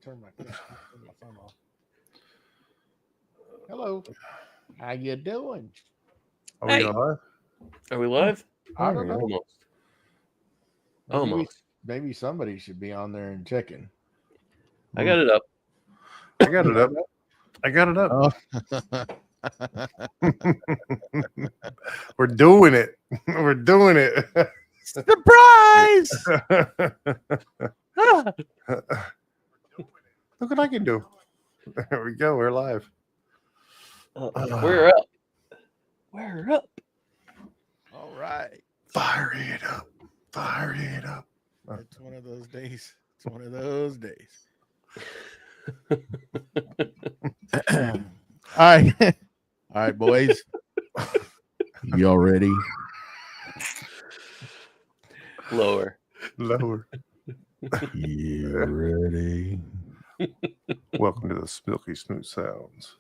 turn my phone off. Hello. How you doing? Are we live? Are we live? I don't know. Almost. Maybe somebody should be on there and checking. I got it up. I got it up. I got it up. We're doing it. We're doing it. Surprise! Look what I can do. There we go. We're live. We're up. We're up. All right. Fire it up. Fire it up. It's one of those days. It's one of those days. All right. All right, boys. Y'all ready? Lower. Lower. You ready? Welcome to the Silky Smooth Sounds.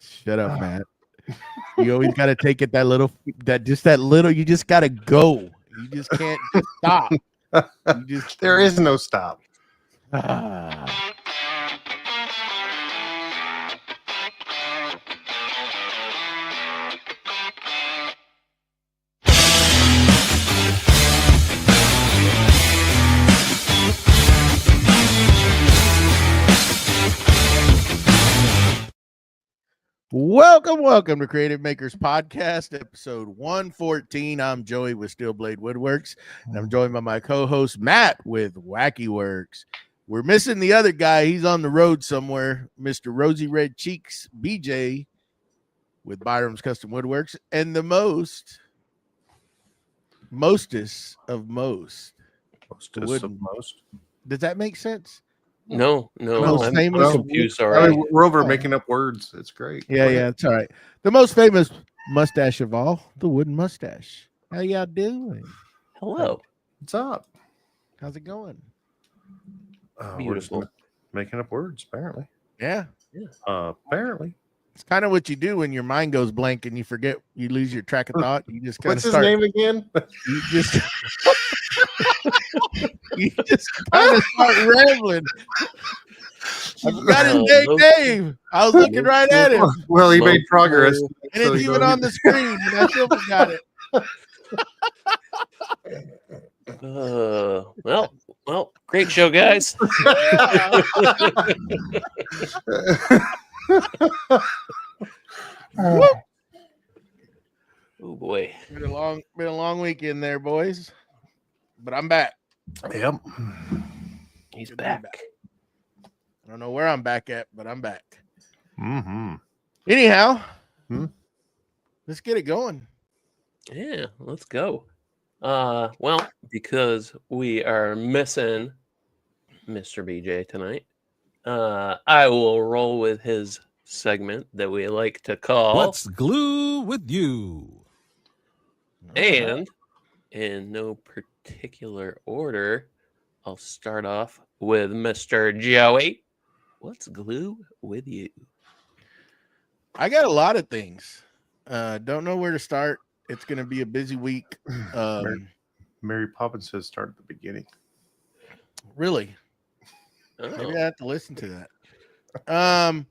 Shut up, Matt. You always got to take it that little, you just got to go. You just can't just stop. There is no stop. Welcome to Creative Makers Podcast, episode 114. I'm Joey with Steel Blade Woodworks, and I'm joined by my co-host Matt with Wacky Works. We're missing the other guy. He's on the road somewhere, Mr. Rosy Red Cheeks BJ with Byroms Custom Woodworks, and the mostest of most. Mostest of most. Does that make sense? No. Most famous. Confused already. We're over making up words. It's great. Yeah, it's all right. The most famous mustache of all, the wooden mustache. How y'all doing? Hello. What's up? How's it going? We're just making up words, apparently. Yeah. Apparently. It's kind of what you do when your mind goes blank and you forget, you lose your track of thought. You just kind of What's his name again? You just kind of start rambling. I got his name. I was looking right at him. Well, he made progress. And it's even on the screen, and I still forgot it. Well, great show, guys. Oh boy, Been a long weekend there, boys. But I'm back. Yep. He's back. I don't know where I'm back at, but I'm back. Mm-hmm. Anyhow, let's get it going. Yeah, let's go. Well, because we are missing Mr. BJ tonight, I will roll with his segment that we like to call Let's Glue with You. And in no particular order, I'll start off with Mr. Joey. Let's glue with you. I got a lot of things. Don't know where to start. It's going to be a busy week. Mary Poppins says start at the beginning. Really? Oh. Maybe I have to listen to that.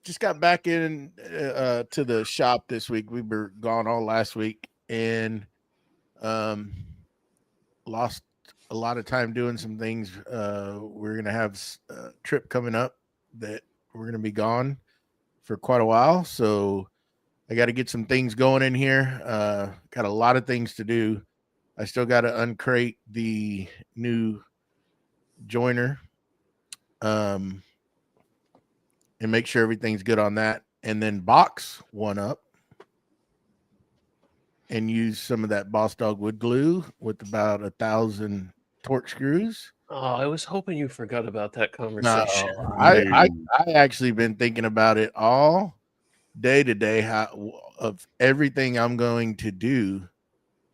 Just got back in to the shop this week. We were gone all last week and lost a lot of time doing some things. We're going to have a trip coming up that we're going to be gone for quite a while. So I got to get some things going in here. Got a lot of things to do. I still got to uncrate the new joiner and make sure everything's good on that. And then box one up and use some of that Boss Dog wood glue with about 1,000 torque screws. Oh, I was hoping you forgot about that conversation. No, I actually been thinking about it all day today, how of everything I'm going to do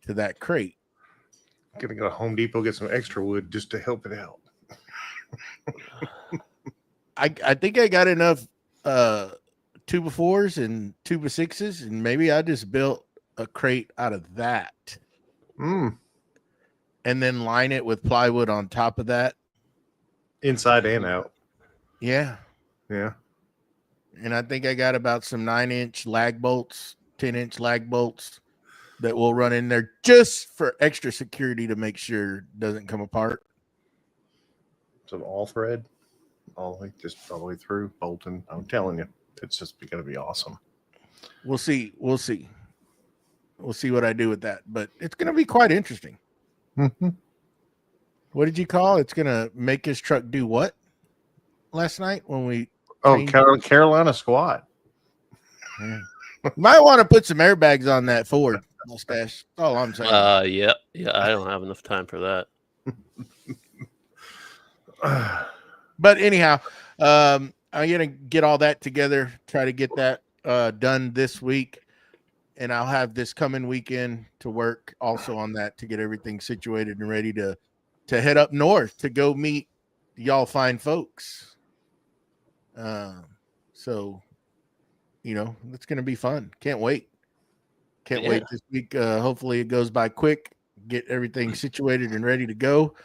to that crate. Gonna go to Home Depot, get some extra wood just to help it out. I think I got enough 2x4s and 2x6s, and maybe I just built a crate out of that. And then line it with plywood on top of that. Inside and out. Yeah. Yeah. And I think I got about some 9-inch lag bolts, 10-inch lag bolts that will run in there just for extra security to make sure it doesn't come apart. So all thread, all the way through bolting. I'm telling you, it's just going to be awesome. We'll see. We'll see what I do with that, but it's going to be quite interesting. Mm-hmm. What did you call? It's going to make his truck do what last night when we changed? Carolina squat. Yeah. Might want to put some airbags on that Ford Mustache. That's all I'm saying. Yeah. I don't have enough time for that. But anyhow, I'm gonna get all that together, try to get that done this week, and I'll have this coming weekend to work also on that to get everything situated and ready to head up north to go meet y'all fine folks. So it's gonna be fun. Can't wait. Can't wait this week. Hopefully it goes by quick. Get everything situated and ready to go.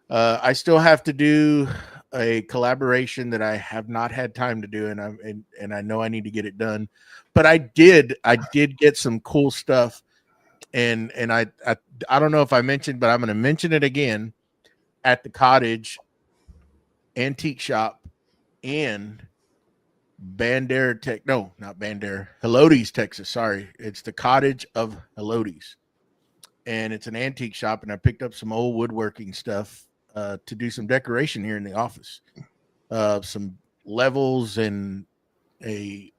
I still have to do a collaboration that I have not had time to do, and I know I need to get it done. But I did get some cool stuff, and I don't know if I mentioned, but I'm going to mention it again at the Cottage Antique Shop in Bandera Tech. No, not Bandera. Helotes, Texas. Sorry, it's the Cottage of Helotes, and it's an antique shop. And I picked up some old woodworking stuff to do some decoration here in the office. Some levels and an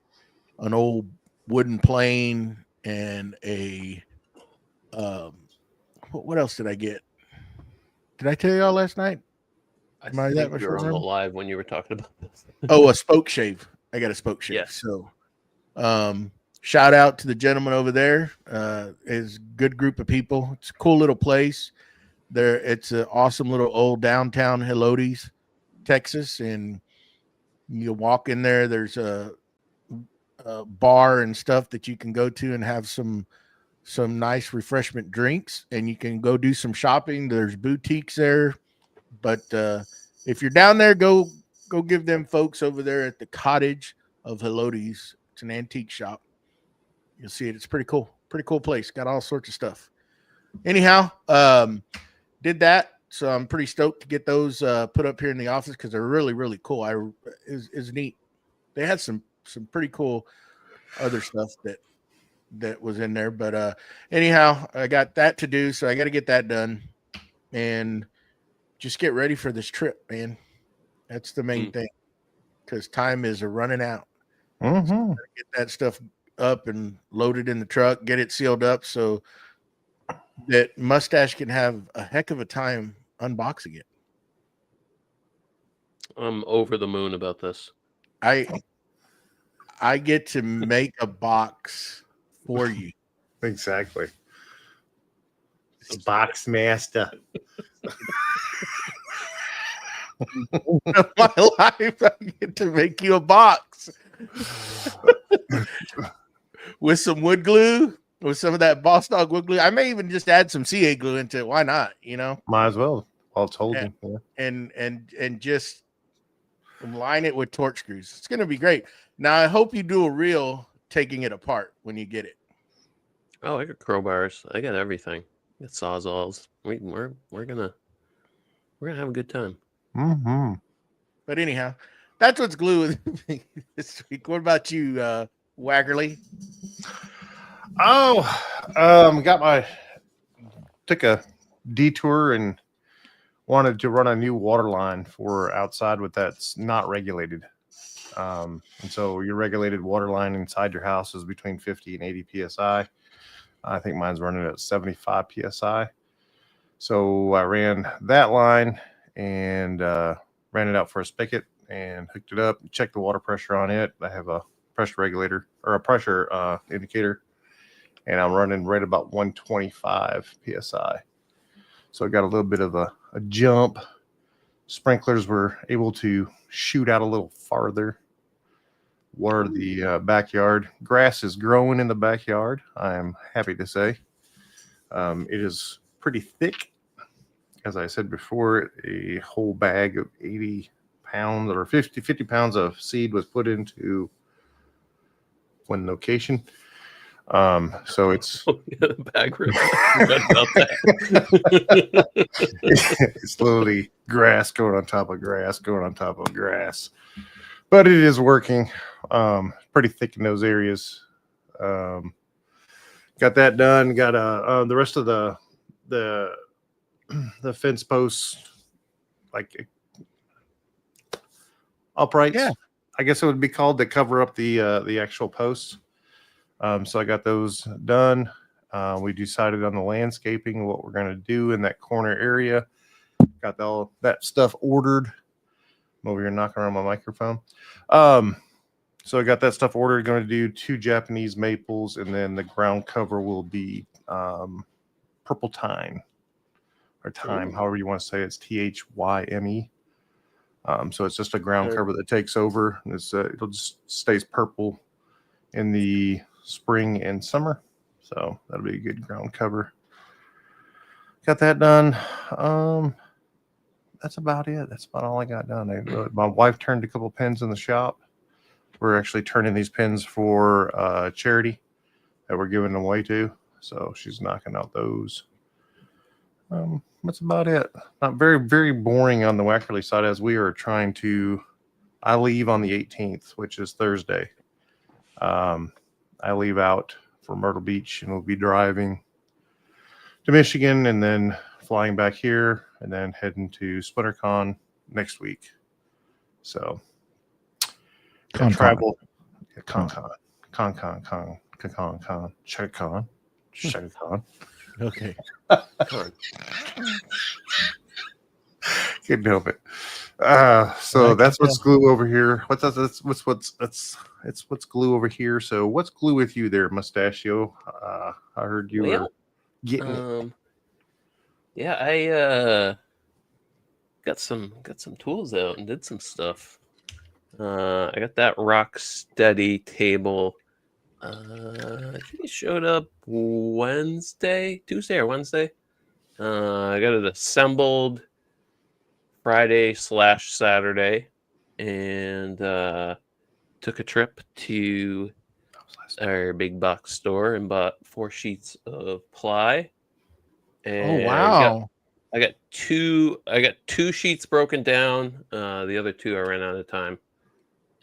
old wooden plane and a what else did I get? Did I tell y'all last night? I Am I that much you were on the remember? live when you were talking about this. Oh, a spoke shave. I got a spoke shave. Yeah. So shout out to the gentleman over there. Is a good group of people. It's a cool little place. There, it's an awesome little old downtown Helotes, Texas, and you walk in there. There's a bar and stuff that you can go to and have some nice refreshment drinks, and you can go do some shopping. There's boutiques there, but if you're down there, go give them folks over there at the Cottage of Helotes. It's an antique shop. You'll see it. It's pretty cool place. Got all sorts of stuff. Anyhow, did that. So I'm pretty stoked to get those put up here in the office because they're really, really cool. Is neat. They had some pretty cool other stuff that was in there. But anyhow, I got that to do, so I got to get that done and just get ready for this trip, man. That's the main thing because time is running out. Mm-hmm. So get that stuff up and loaded in the truck, get it sealed up so that Mustache can have a heck of a time unboxing it. I'm over the moon about this. I get to make a box for you. Exactly. It's box master. Of my life, I get to make you a box with some wood glue, with some of that Boss Dog wood glue. I may even just add some CA glue into it. Why not? Might as well while it's holding. Yeah. And just line it with torch screws. It's gonna be great. Now I hope you do a reel taking it apart when you get it. Oh, I got crowbars. I got everything. I got sawzalls. We're gonna have a good time. Mm-hmm. But anyhow, that's what's glue with me this week. What about you, Wackerle? Oh, took a detour and wanted to run a new water line for outside with that's not regulated. And so your regulated water line inside your house is between 50 and 80 PSI. I think mine's running at 75 PSI. So I ran that line and ran it out for a spigot and hooked it up, checked the water pressure on it. I have a pressure regulator or a pressure indicator, and I'm running right about 125 PSI. So I got a little bit of a jump. Sprinklers were able to shoot out a little farther. Water the backyard. Grass is growing in the backyard, I'm happy to say. It is pretty thick. As I said before, a whole bag of 80 pounds or 50 pounds of seed was put into one location. So it's The bag rip. Forgot about that. it's slowly grass going on top of grass, going on top of grass. But it is working. Pretty thick in those areas. Got that done. Got the rest of the fence posts like uprights. Yeah. I guess it would be called to cover up the actual posts. So I got those done. We decided on the landscaping, what we're going to do in that corner area. Got all that stuff ordered. I'm over here knocking around my microphone. So I got that stuff ordered. Going to do 2 Japanese maples, and then the ground cover will be purple thyme or thyme, however you want to say it. It's THYME. So it's just a ground cover that takes over. It'll just stays purple in the spring and summer. So that'll be a good ground cover. Got that done. That's about it. That's about all I got done. My wife turned a couple pins in the shop. We're actually turning these pins for charity that we're giving away to. So she's knocking out those. That's about it. Not very, very boring on the Wackerle side, as we are trying to. I leave on the 18th, which is Thursday. I leave out for Myrtle Beach, and we'll be driving to Michigan and then flying back here and then heading to SplinterCon next week. So travel. Con. Okay. Can't help it. So that's what's glue over here. What's glue over here. So what's glue with you there, Mustachio? I heard you were getting it. Yeah, I got some tools out and did some stuff. I got that rock steady table. I think it showed up Tuesday or Wednesday. I got it assembled Friday/Saturday, and took a trip to our big box store and bought 4 sheets of ply. And wow! I got two sheets broken down. The other 2 I ran out of time,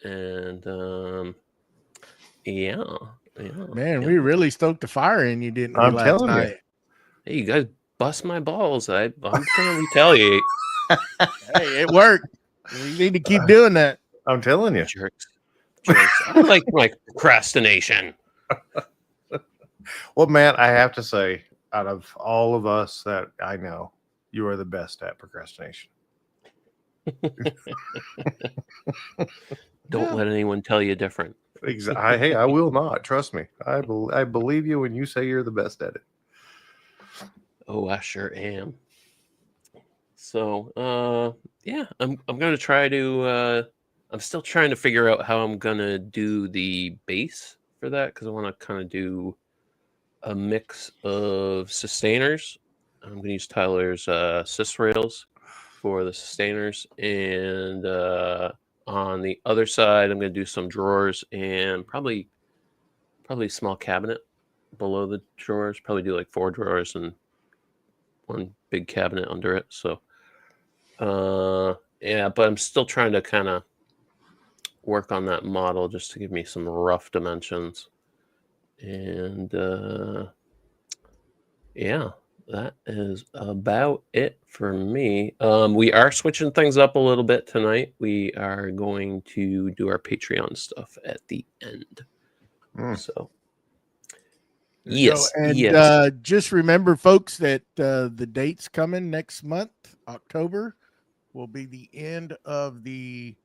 and yeah. Man, we really stoked the fire in you, didn't we, I'm last telling night? you. Hey, you guys bust my balls. I'm gonna retaliate. Hey, it worked. We need to keep doing that. I'm telling you. Jerks. I like my procrastination. Well, Matt, I have to say, out of all of us that I know, you are the best at procrastination. Don't let anyone tell you different. Exactly. Hey, I will not. Trust me. I believe you when you say you're the best at it. Oh, I sure am. So, yeah, I'm gonna try to. I'm still trying to figure out how I'm gonna do the base for that, because I want to kind of do a mix of sustainers. I'm gonna use Tyler's sys rails for the sustainers, and on the other side, I'm gonna do some drawers and probably a small cabinet below the drawers. Probably do like 4 drawers and 1 big cabinet under it. So, yeah, but I'm still trying to kind of work on that model just to give me some rough dimensions. And yeah, that is about it for me. We are switching things up a little bit tonight. We are going to do our Patreon stuff at the end. So, yes, just remember, folks, that the date's coming next month. October will be the end of the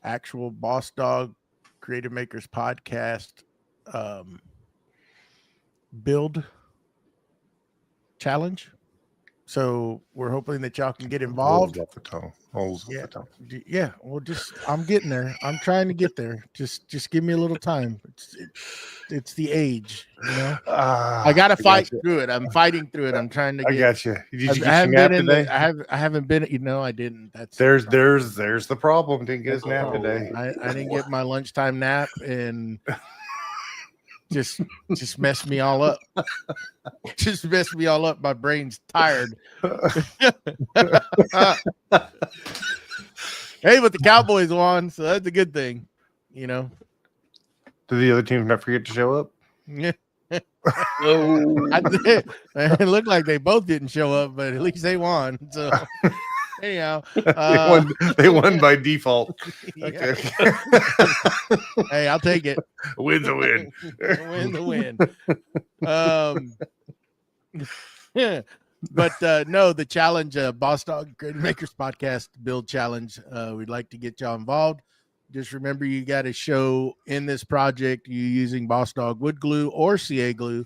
actual Boss Dog Creative Makers podcast build challenge. So we're hoping that y'all can get Rolls involved. off the tongue. Rolls Yeah. off the tongue. Yeah. Well, I'm getting there. I'm trying to get there. Just give me a little time. It's the age, you know. I gotta fight through it. I'm fighting through it. I'm trying to get. I got you. Did you I get your haven't nap been in today? I haven't been. You know, I didn't. That's There's the problem. Didn't get his nap today. I didn't get my lunchtime nap, and just messed me all up. Just messed me all up. My brain's tired. Hey, but the Cowboys won, so that's a good thing, you know. Did the other teams not forget to show up? Yeah. Oh, It looked like they both didn't show up, but at least they won. So anyhow, they won by default. Yeah. Hey, I'll take it. A win's a win. Win the win. Yeah. But no, the challenge, Boss Dog Creative Makers Podcast Build Challenge. We'd like to get y'all involved. Just remember, you got to show in this project you using Boss Dog wood glue or CA glue,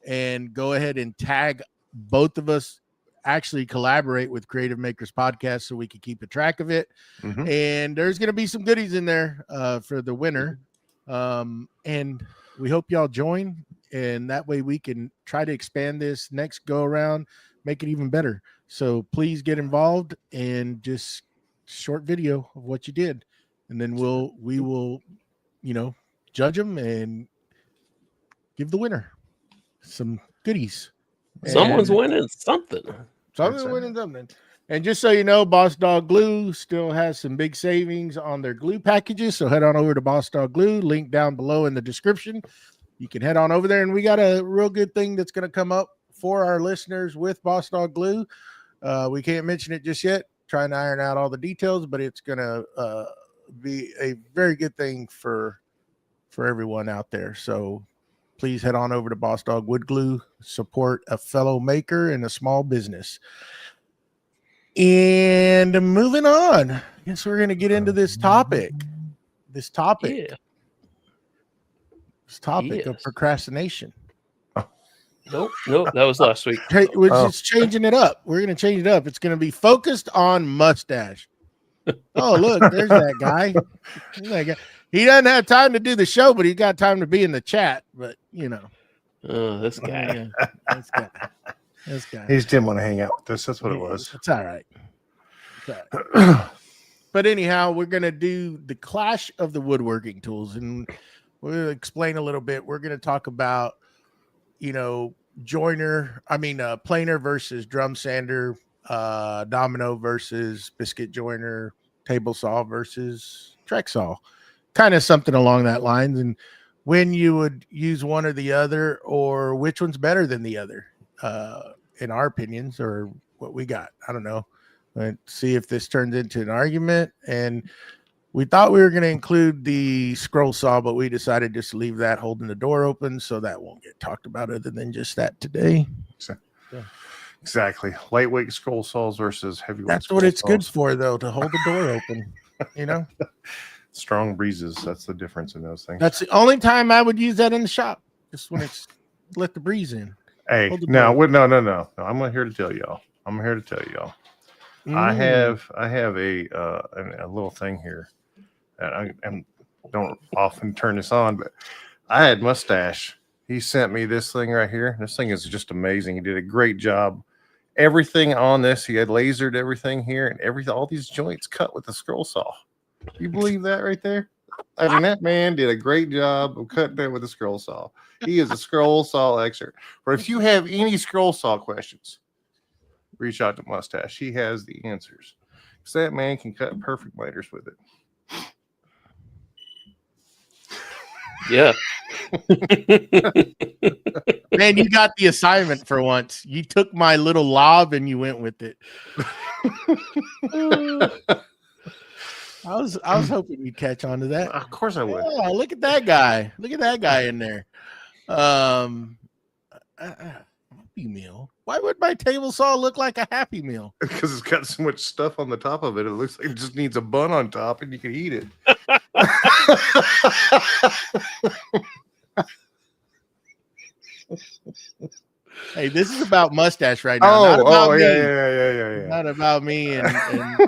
and go ahead and tag both of us. Actually, collaborate with Creative Makers Podcast so we can keep a track of it. Mhm. And there's going to be some goodies in there for the winner. And we hope y'all join, and that way we can try to expand this next go around, make it even better. So please get involved, and just short video of what you did, and then we will, you know, judge them and give the winner some goodies. someone's And winning something. someone's winning something. And just so you know, Boss Dog Glue still has some big savings on their glue packages. So head on over to Boss Dog Glue, link down below in the description. You can head on over there, and we got a real good thing that's going to come up for our listeners with Boss Dog Glue. We can't mention it just yet, trying to iron out all the details, but it's going to be a very good thing for everyone out there. So please head on over to Boss Dog Wood Glue, support a fellow maker and a small business. And moving on, I guess we're going to get into this topic. Yeah. This topic of Yes. procrastination. Nope. That was last week. Hey, we're just changing it up. We're going to change it up. It's going to be focused on Mustache. Oh, look, there's that guy. There's that guy. He doesn't have time to do the show, but he's got time to be in the chat. But, you know. Oh, this guy. Yeah, this guy. He just didn't want to hang out with us. That's what it was. It's all right. It's all right. But anyhow, we're going to do the clash of the woodworking tools, and we'll explain a little bit. We're going to talk about, you know, planer versus drum sander, domino versus biscuit joiner, table saw versus Trek saw, kind of something along that lines, and when you would use one or the other, or which one's better than the other, in our opinions, or what we got. I don't know. Let's see if this turns into an argument. And we thought we were going to include the scroll saw, but we decided just to leave that holding the door open, so that won't get talked about other than just that today. Exactly. Lightweight scroll saws versus heavyweight. That's what it's good for, though, to hold the door open. You know, Strong breezes. That's the difference in those things. that's the only time I would use that in the shop, just when it's let the breeze in. Hey, Hold the no. door. I'm here to tell y'all. I have a little thing here. And I don't often turn this on, but I had Mustache. He sent me this thing right here. This thing is just amazing. He did a great job. Everything on this, he had lasered everything here, and all these joints cut with the scroll saw. You believe that right there? I mean, that man did a great job of cutting that with a scroll saw. He is a scroll saw expert. But if you have any scroll saw questions, reach out to Mustache. He has the answers. Because that man can cut perfect miters with it. Yeah. Man, you got the assignment for once. You took my little lob and you went with it. I was hoping you'd catch on to that. Of course I would. Oh, look at that guy. Look at that guy in there. Happy Meal. Why would my table saw look like a Happy Meal? Because it's got so much stuff on the top of it. It looks like it just needs a bun on top and you can eat it. Hey, this is about Mustache right now. Not about me. Yeah. Not about me. And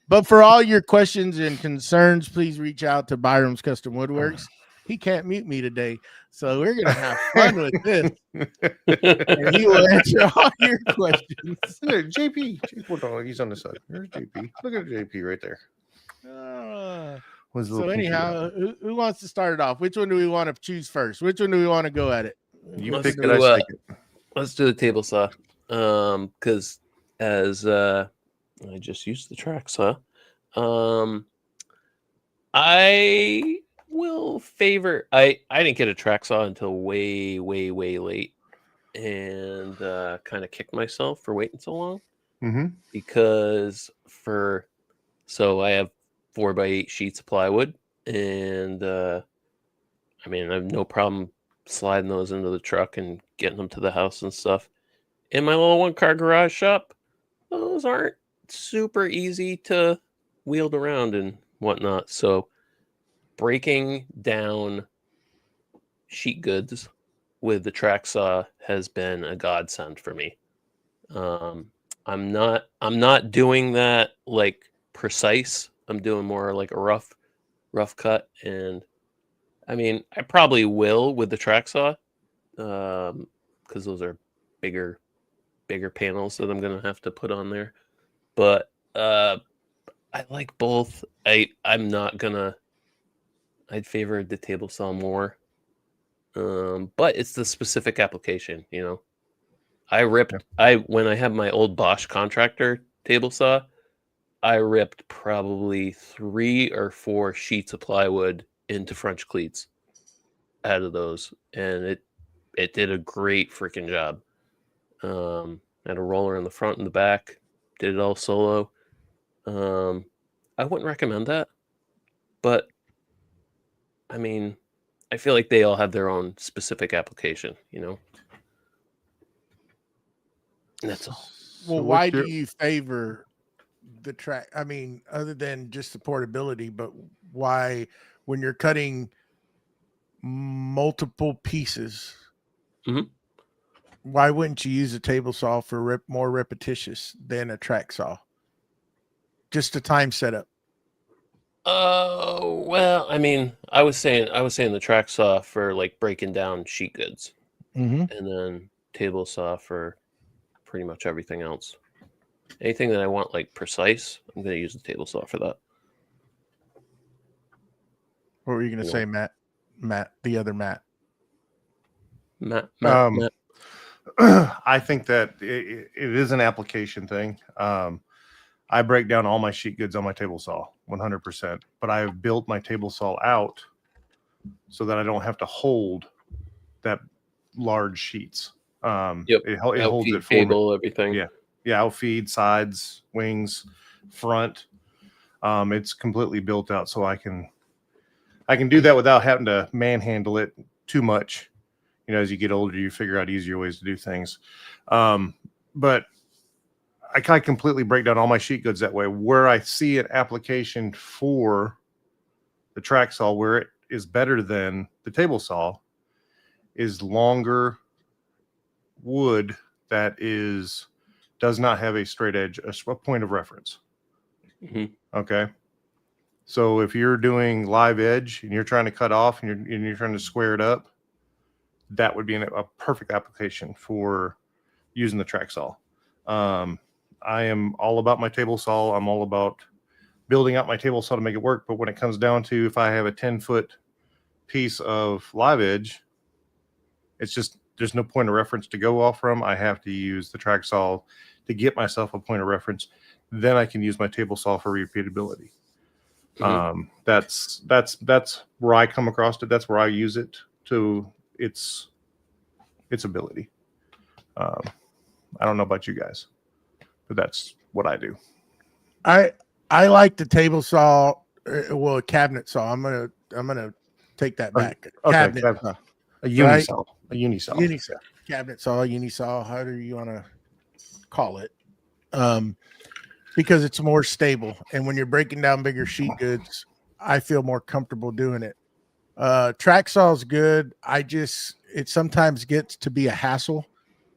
but for all your questions and concerns, please reach out to Byroms Custom Woodworks. He can't mute me today, so we're gonna have fun with this. And he will answer all your questions. Look at JP. He's on the side. There's JP. Look at JP right there. So anyhow, who wants to start it off? Which one do we want to choose first? Which one do we want to go at it? You pick it. I take it. Let's do the table saw. Because as I just used the track saw, I will favor. I didn't get a track saw until way late, and kind of kicked myself for waiting so long. Mm-hmm. Because I have 4x8 sheets of plywood, and I have no problem sliding those into the truck and getting them to the house and stuff. In my little 1-car garage shop, those aren't super easy to wield around and whatnot. So breaking down sheet goods with the track saw has been a godsend for me. I'm not doing that like precise. I'm doing more like a rough cut, and I probably will with the track saw, because those are bigger panels that I'm gonna have to put on there. But I like both. I'd favor the table saw more. But it's the specific application, you know. When I had my old Bosch contractor table saw, I ripped probably 3 or 4 sheets of plywood into French cleats out of those, and it did a great freaking job. Had a roller in the front and the back, did it all solo. I wouldn't recommend that, but I feel like they all have their own specific application, you know. And that's all. Well, why do you favor the track? Other than just the portability, but why, when you're cutting multiple pieces, why wouldn't you use a table saw for more repetitious than a track saw? Just a time setup. Oh, well, I was saying the track saw for like breaking down sheet goods, and then table saw for pretty much everything else. Anything that I want like precise, I'm going to use the table saw for that. What were you going to say, Matt? The other Matt. Matt. I think that it is an application thing. I break down all my sheet goods on my table saw 100%, but I have built my table saw out so that I don't have to hold that large sheets. It holds it for cable, everything. Yeah, outfeed, sides, wings, front. It's completely built out, so I can do that without having to manhandle it too much. You know, as you get older, you figure out easier ways to do things. But I completely break down all my sheet goods that way. Where I see an application for the track saw where it is better than the table saw is longer wood that does not have a straight edge, a point of reference. Okay. So if you're doing live edge and you're trying to cut off and you're trying to square it up, that would be a perfect application for using the track saw. I am all about my table saw. I'm all about building out my table saw to make it work. But when it comes down to, if I have a 10-foot piece of live edge, it's just, there's no point of reference to go off from. I have to use the track saw to get myself a point of reference. Then I can use my table saw for repeatability. That's where I come across it. That's where I use it to its ability. I don't know about you guys, but that's what I do. I like the table saw, a cabinet saw. I'm gonna take that back. Okay, cabinet saw. A unisaw. A unisaw. Unisaw. Cabinet saw, unisaw, however you want to call it. Because it's more stable. And when you're breaking down bigger sheet goods, I feel more comfortable doing it. Track saw is good. It sometimes gets to be a hassle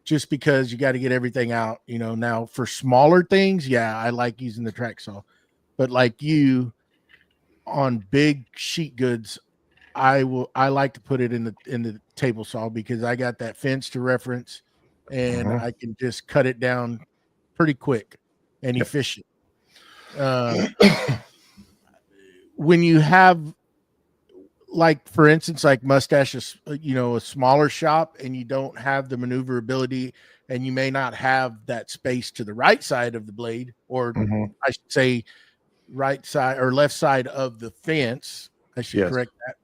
just because you got to get everything out. Now for smaller things, yeah, I like using the track saw, but like you on big sheet goods, I like to put it in the table saw because I got that fence to reference, and I can just cut it down pretty quick and efficient. When you have, like, for instance, like Mustache is, a smaller shop, and you don't have the maneuverability, and you may not have that space to the right side of the blade, or I should say right side or left side of the fence. I should correct that.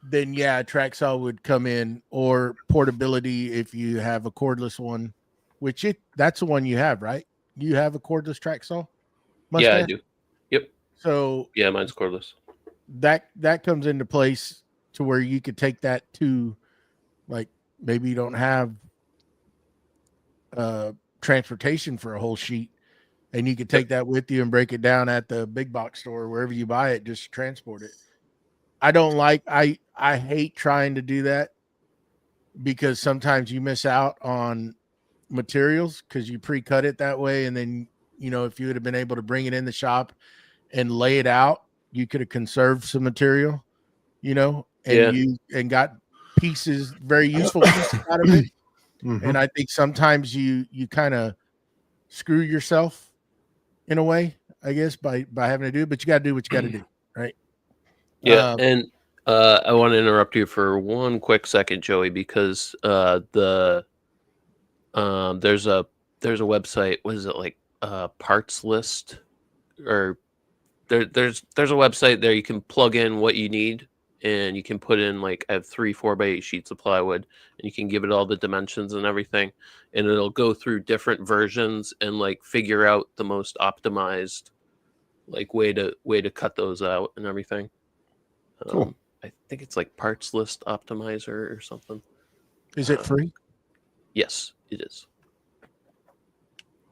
Then yeah, track saw would come in, or portability if you have a cordless one, which that's the one you have, right? You have a cordless track saw? Mustache? Yeah, I do. Yep. So yeah, mine's cordless. That comes into place to where you could take that to, like, maybe you don't have transportation for a whole sheet, and you could take that with you and break it down at the big box store, wherever you buy it, just transport it. I hate trying to do that because sometimes you miss out on materials because you pre-cut it that way. And then, if you would have been able to bring it in the shop and lay it out, you could have conserved some material, and got pieces, very useful pieces out of it. And I think sometimes you kind of screw yourself in a way, I guess, by having to do it, but you got to do what you got to do. Right. Yeah. And I want to interrupt you for one quick second, Joey, because there's a website. What is it, like parts list, or there's a website there you can plug in what you need, and you can put in, like, I have 3 4x8 sheets of plywood, and you can give it all the dimensions and everything, and it'll go through different versions and, like, figure out the most optimized, like, way to cut those out and everything. Cool. I think it's like Parts List Optimizer or something. Is it free? Yes, it is.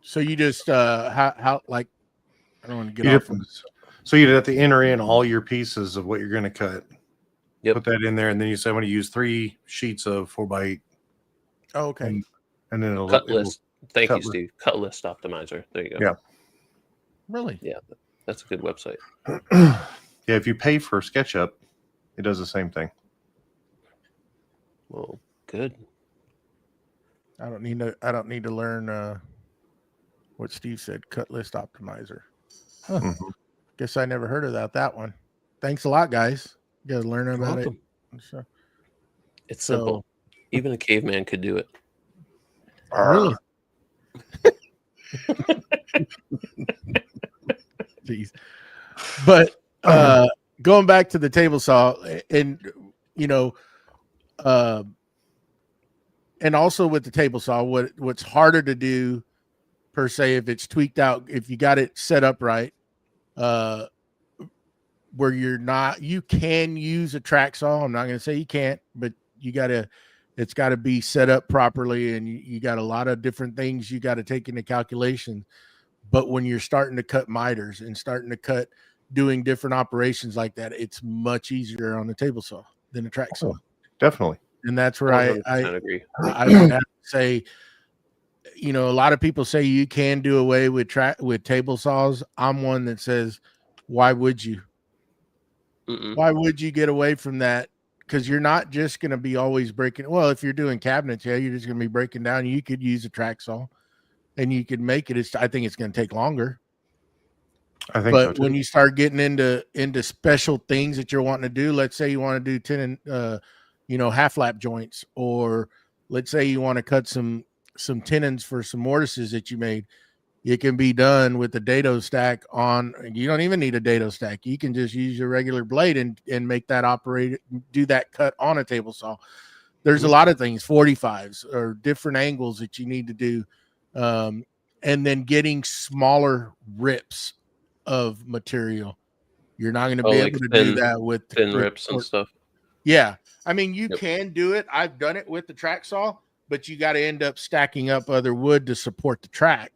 So you just how like, I don't want to get off. So you'd have to enter in all your pieces of what you're going to cut. Yep. Put that in there, and then you say, I'm going to use 3 sheets of 4x8. Oh, okay. And then it'll cut list. Thank you, Steve. Cut List Optimizer. There you go. Yeah. Really? Yeah, that's a good website. Yeah, if you pay for SketchUp, it does the same thing. Well, good. I don't need to learn what Steve said. Cut List Optimizer. Huh. Guess I never heard about that one. Thanks a lot, guys. You gotta learn about it. So, it's simple. Even a caveman could do it. Really? Jeez. But going back to the table saw, and and also with the table saw, what's harder to do per se, if it's tweaked out, if you got it set up right, where you can use a track saw. I'm not going to say you can't, but it's got to be set up properly, and you got a lot of different things you got to take into calculation. But when you're starting to cut miters and starting to doing different operations like that, it's much easier on the table saw than a track saw. Definitely. And that's where I agree. I would have to say, a lot of people say you can do away with table saws. I'm one that says, why would you? Why would you get away from that? Because you're not just going to be always breaking. Well, if you're doing cabinets, yeah, you're just going to be breaking down. You could use a track saw, and you could make it. I think it's going to take longer. I think but so too. When you start getting into special things that you're wanting to do, let's say you want to do tenon, half lap joints, or let's say you want to cut some tenons for some mortises that you made. It can be done with the dado stack on. You don't even need a dado stack. You can just use your regular blade and make that do that cut on a table saw. There's a lot of things, 45s or different angles that you need to do. And then getting smaller rips of material. You're not going to be able to do that with thin rips and stuff. Yeah. I mean, you can do it. I've done it with the track saw, but you got to end up stacking up other wood to support the track.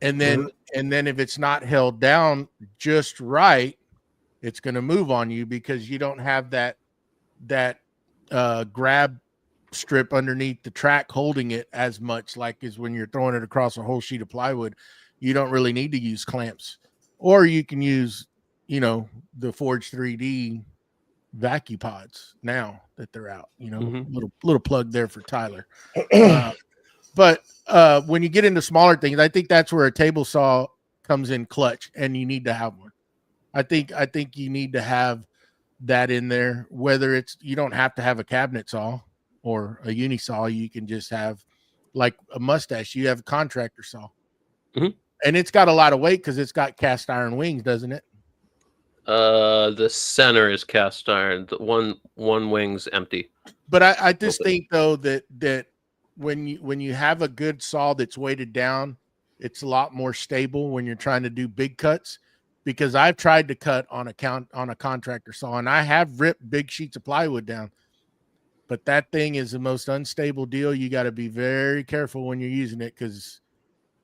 And then if it's not held down just right, it's going to move on you because you don't have that grab strip underneath the track holding it as much, like as when you're throwing it across a whole sheet of plywood. You don't really need to use clamps, or you can use, the Forge 3D vacuum pods now that they're out. Little plug there for Tyler. But when you get into smaller things, I think that's where a table saw comes in clutch, and you need to have one. I think you need to have that in there. Whether you don't have to have a cabinet saw or a uni saw, you can just have like a Mustache. You have a contractor saw, and it's got a lot of weight because it's got cast iron wings, doesn't it? The center is cast iron. The one wing's empty. But I just think though that when you have a good saw that's weighted down, it's a lot more stable when you're trying to do big cuts. Because I've tried to cut on a contractor saw, and I have ripped big sheets of plywood down. But that thing is the most unstable deal. You got to be very careful when you're using it, because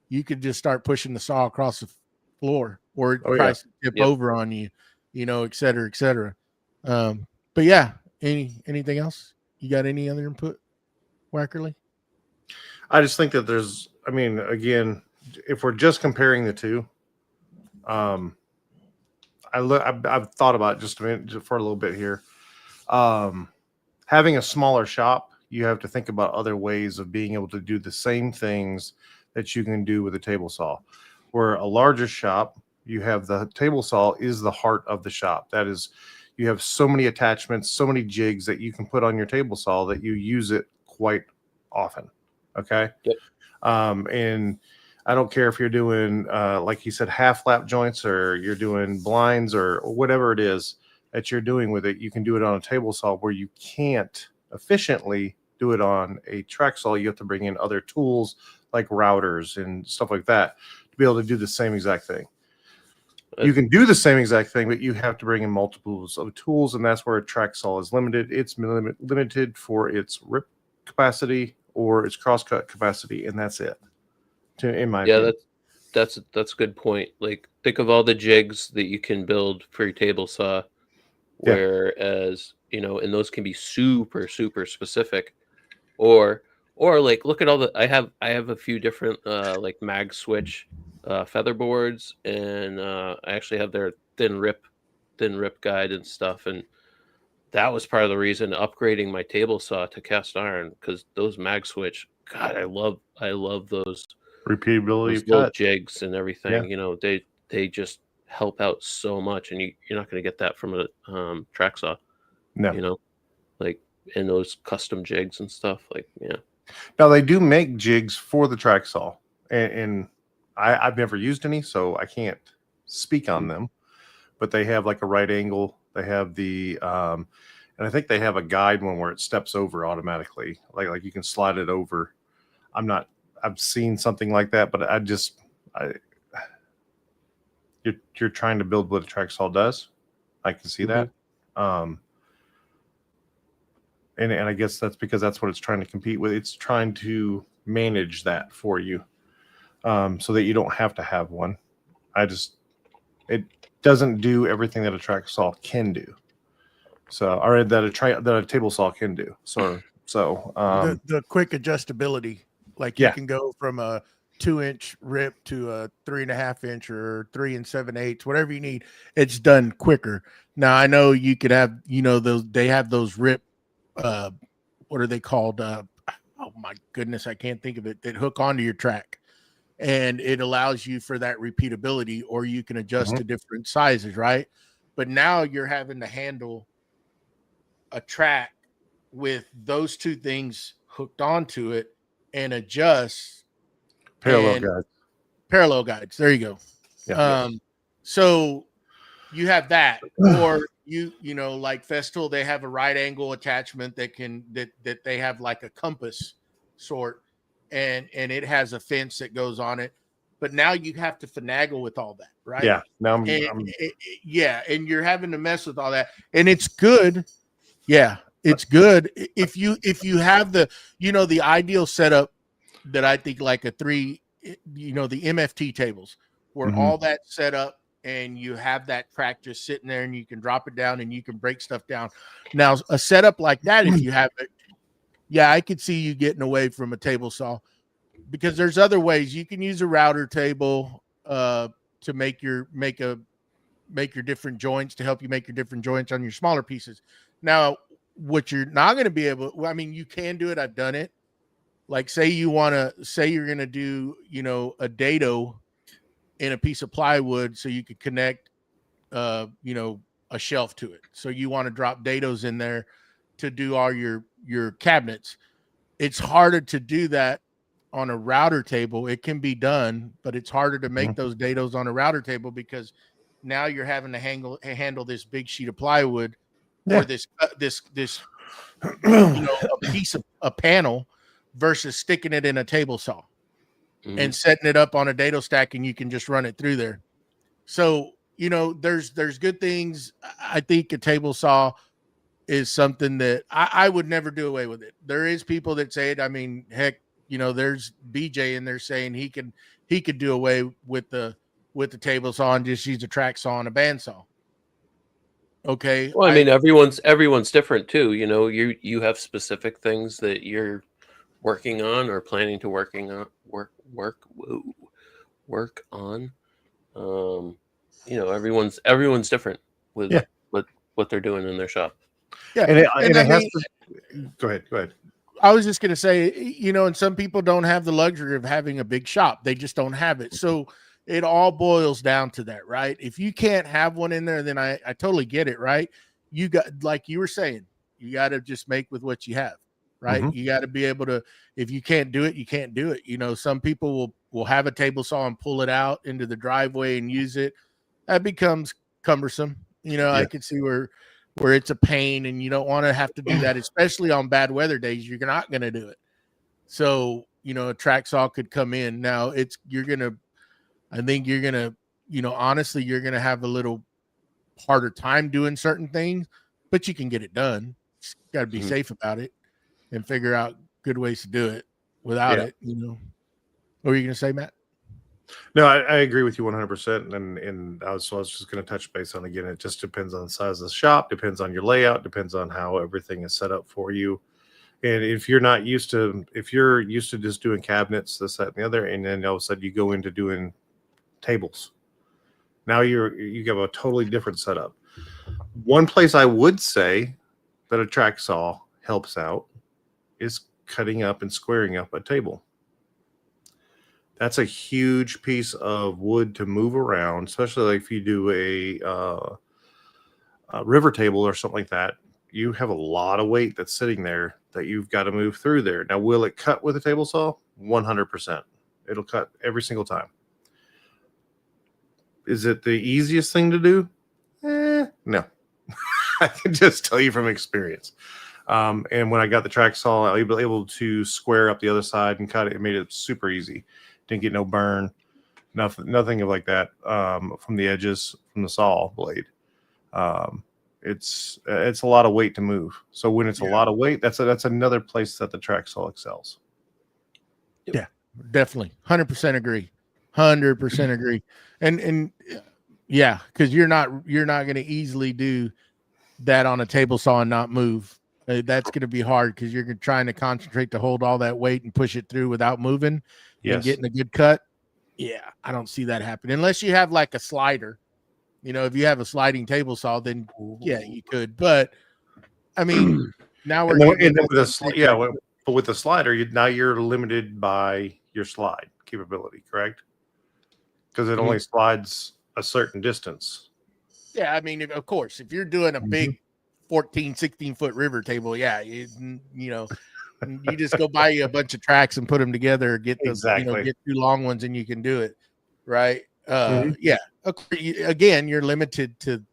you could just start pushing the saw across the floor, or it tries to tip over on you, et cetera, et cetera. But yeah, anything else? You got any other input, Wackerle? I just think that again, if we're just comparing the two, I've thought about it just for a little bit here. Having a smaller shop, you have to think about other ways of being able to do the same things that you can do with a table saw. Where a larger shop, you have the table saw is the heart of the shop. That is, you have so many attachments, so many jigs that you can put on your table saw that you use it quite often. Okay. Yep. And I don't care if you're doing, like he said, half lap joints, or you're doing blinds, or whatever it is that you're doing with it. You can do it on a table saw, where you can't efficiently do it on a track saw. You have to bring in other tools like routers and stuff like that to be able to do the same exact thing. You can do the same exact thing, but you have to bring in multiples of tools, and that's where a track saw is limited. It's limited for its rip capacity or its crosscut capacity, and that's it. In my opinion. That's a good point. Like, think of all the jigs that you can build for your table saw, whereas and those can be super specific, or like, look at all the I have a few different like mag switch feather boards, and I actually have their thin rip guide and stuff, and that was part of the reason upgrading my table saw to cast iron, because those mag switch, God, I love those repeatability little jigs and everything. They just help out so much, and you're not going to get that from a track saw. No. Like in those custom jigs and stuff. Like, yeah. Now they do make jigs for the track saw, and I've never used any, so I can't speak on them. But they have like a right angle. They have the and I think they have a guide one where it steps over automatically. Like you can slide it over. I've seen something like that, but you're trying to build what a track saw does. I can see that. And I guess that's because that's what it's trying to compete with. It's trying to manage that for you, so that you don't have to have one. It doesn't do everything that a track saw can do. So, or that a table saw can do. So the quick adjustability. Like you can go from a 2-inch rip to a 3.5-inch or 3 7/8, whatever you need. It's done quicker. Now I know you could have, they have those rip, what are they called? Oh my goodness, I can't think of it. That hook onto your track, and it allows you for that repeatability, or you can adjust to different sizes, right? But now you're having to handle a track with those two things hooked onto it and adjust. Parallel guides. There you go. Yeah. So you have that, or like Festool, they have a right angle attachment that they have like a compass sort, and it has a fence that goes on it. But now you have to finagle with all that, right? Yeah. Now and you're having to mess with all that, and it's good. Yeah, it's good if you have the ideal setup that I think, like a 3, the MFT tables, where all that set up, and you have that track just sitting there, and you can drop it down and you can break stuff down. Now, a setup like that, if you have it, yeah, I could see you getting away from a table saw, because there's other ways you can use a router table to make your different joints, to help you make your different joints on your smaller pieces. Now, what you're not going to be able, well, I mean, you can do it. I've done it. Like, say you're going to do, a dado in a piece of plywood so you could connect, a shelf to it. So you want to drop dados in there to do all your cabinets. It's harder to do that on a router table. It can be done, but it's harder to make those dados on a router table, because now you're having to handle this big sheet of plywood or this a piece of a panel, versus sticking it in a table saw and setting it up on a dado stack, and you can just run it through there. So, there's good things. I think a table saw is something that I would never do away with it. There is people that say it. I mean, heck, there's BJ in there saying he could do away with the table saw and just use a track saw and a bandsaw. Okay. Well, I mean, everyone's different too. You have specific things that you're working on or planning to work on. Everyone's different with what they're doing in their shop. Yeah. Go ahead. I was just going to say, and some people don't have the luxury of having a big shop. They just don't have it. So it all boils down to that, right? If you can't have one in there, then I totally get it, right? You got, like you were saying, you got to just make with what you have, right? You got to be able to, if you can't do it, you can't do it. Some people will have a table saw and pull it out into the driveway and use it. That becomes cumbersome. I could see where it's a pain, and you don't want to have to do that, especially on bad weather days. You're not going to do it. So, a track saw could come in. Now I think you're going to, honestly, you're going to have a little harder time doing certain things, but you can get it done. Just got to be safe about it and figure out good ways to do it without it, What were you going to say, Matt? No, I agree with you 100%. And I was just going to touch base on, again, it just depends on the size of the shop, depends on your layout, depends on how everything is set up for you. And if you're used to just doing cabinets, this, that, and the other, and then all of a sudden you go into doing tables, now you have a totally different setup. One place I would say that a track saw helps out is cutting up and squaring up a table. That's a huge piece of wood to move around, especially like if you do a river table or something like that. You have a lot of weight that's sitting there that you've got to move through there. Now, will it cut with a table saw? 100%. It'll cut every single time. Is it the easiest thing to do? No. I can just tell you from experience. And when I got the track saw, I was able to square up the other side and cut it. It made it super easy. Didn't get no burn, nothing like that from the edges from the saw blade. It's a lot of weight to move. So when it's a lot of weight, that's another place that the track saw excels. Yeah, definitely, 100% agree. 100% agree. And yeah, because you're not going to easily do that on a table saw and not move. That's going to be hard, because you're trying to concentrate to hold all that weight and push it through without moving and getting a good cut. Yeah, I don't see that happening unless you have like a slider. If you have a sliding table saw, then yeah, you could. But I mean, now we're but with the slider, you're limited by your slide capability, correct? Because it only slides a certain distance. Yeah, I mean, of course, if you're doing a big 14, 16-foot river table, yeah, you just go buy you a bunch of tracks and put them together, get those, get 2 long ones, and you can do it, right? Yeah. Again, you're limited to,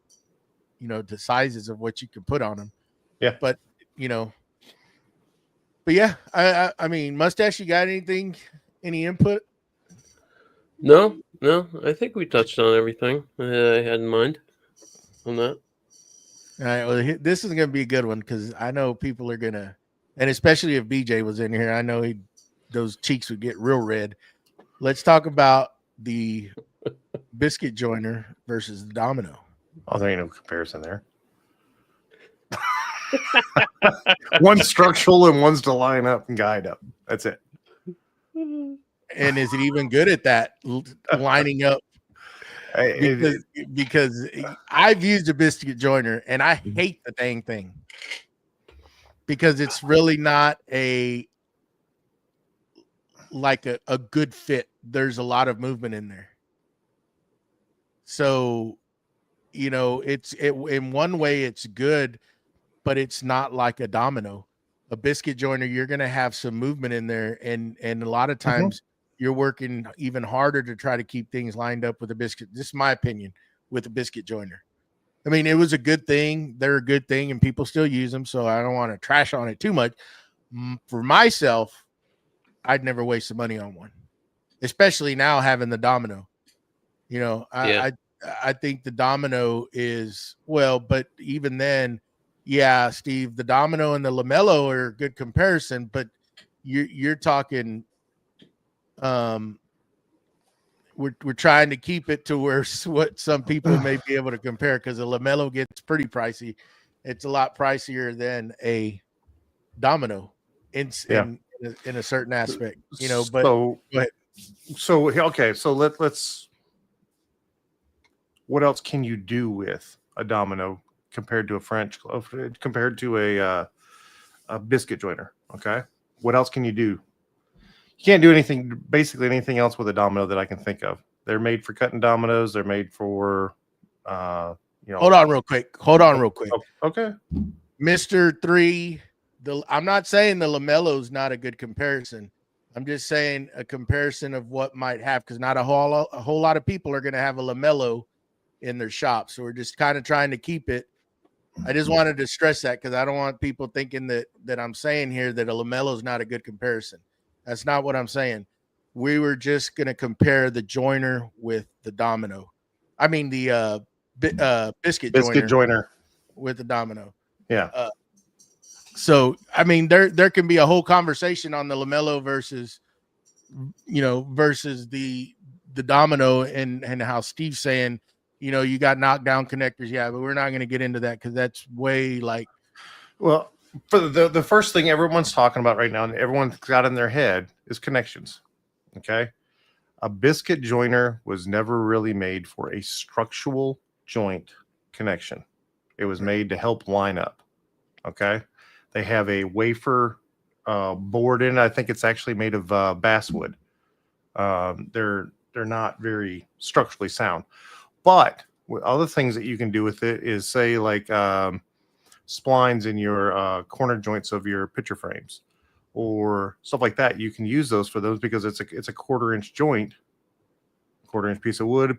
the sizes of what you can put on them. Yeah. But yeah, I mean, Mustache, you got any input? No, I think we touched on everything I had in mind on that. All right, well, this is going to be a good one, because I know people are going to, and especially if BJ was in here, I know those cheeks would get real red. Let's talk about the biscuit joiner versus the domino. Oh, there ain't no comparison there. One's structural and one's to line up and guide up. That's it. And is it even good at that, lining up? Because I've used a biscuit joiner and I hate the dang thing because it's really not a good fit. There's a lot of movement in there. So, you know, in one way it's good, but it's not like a domino. A biscuit joiner, you're going to have some movement in there, and a lot of times you're working even harder to try to keep things lined up with a biscuit. This is my opinion with a biscuit joiner. I mean, it was a good thing. They're a good thing, and people still use them, so I don't want to trash on it too much. For myself, I'd never waste the money on one, especially now having the domino. You know, I think the domino is well, but even then, yeah, Steve, the domino and the lamello are a good comparison, but you're talking we're trying to keep it to where what some people may be able to compare, because a lamello gets pretty pricey. It's a lot pricier than a domino in a certain aspect, you know. But so, go ahead. So okay, so let's what else can you do with a domino compared to a biscuit joiner? Okay, what else can you do? You can't do basically anything else with a domino that I can think of. They're made for cutting dominoes. They're made for, Hold on real quick. Okay. Mr. 3, I'm not saying the lamello is not a good comparison. I'm just saying a comparison of what might have, because not a whole lot of people are going to have a lamello in their shop. So we're just kind of trying to keep it. I just wanted to stress that because I don't want people thinking that I'm saying here that a lamello is not a good comparison. That's not what I'm saying. We were just going to compare the joiner with the domino. I mean, the biscuit joiner with the domino. Yeah. So, I mean, there can be a whole conversation on the lamello versus the domino and how Steve's saying, you know, you got knockdown connectors. Yeah, but we're not going to get into that because that's way like. Well, for the first thing everyone's talking about right now and everyone's got in their head is connections. Okay. A biscuit joiner was never really made for a structural joint connection. It was made to help line up. Okay. They have a wafer board in it. I think it's actually made of basswood. They're not very structurally sound, but other things that you can do with it is say like splines in your corner joints of your picture frames or stuff like that. You can use those for those because it's a 1/4-inch joint, 1/4-inch piece of wood.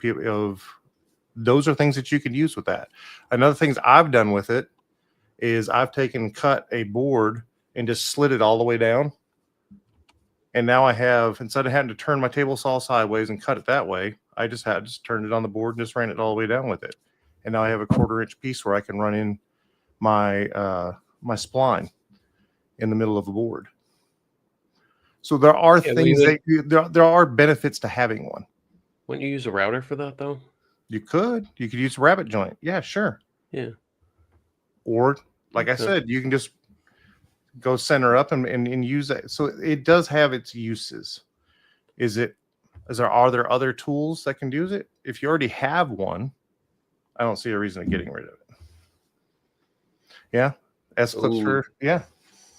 Those are things that you can use with that. Another things I've done with it is I've cut a board and just slid it all the way down. And now I have, instead of having to turn my table saw sideways and cut it that way, I just turned it on the board and just ran it all the way down with it. And now I have a 1/4-inch piece where I can run in my my spline in the middle of the board. So there are things there are benefits to having one. Wouldn't you use a router for that though? You could use a rabbit joint. Yeah, sure. Yeah. Or like I said, you can just go center up and use that. So it does have its uses. Are there other tools that can use it? If you already have one, I don't see a reason of getting rid of it. Yeah. S-clips for, yeah.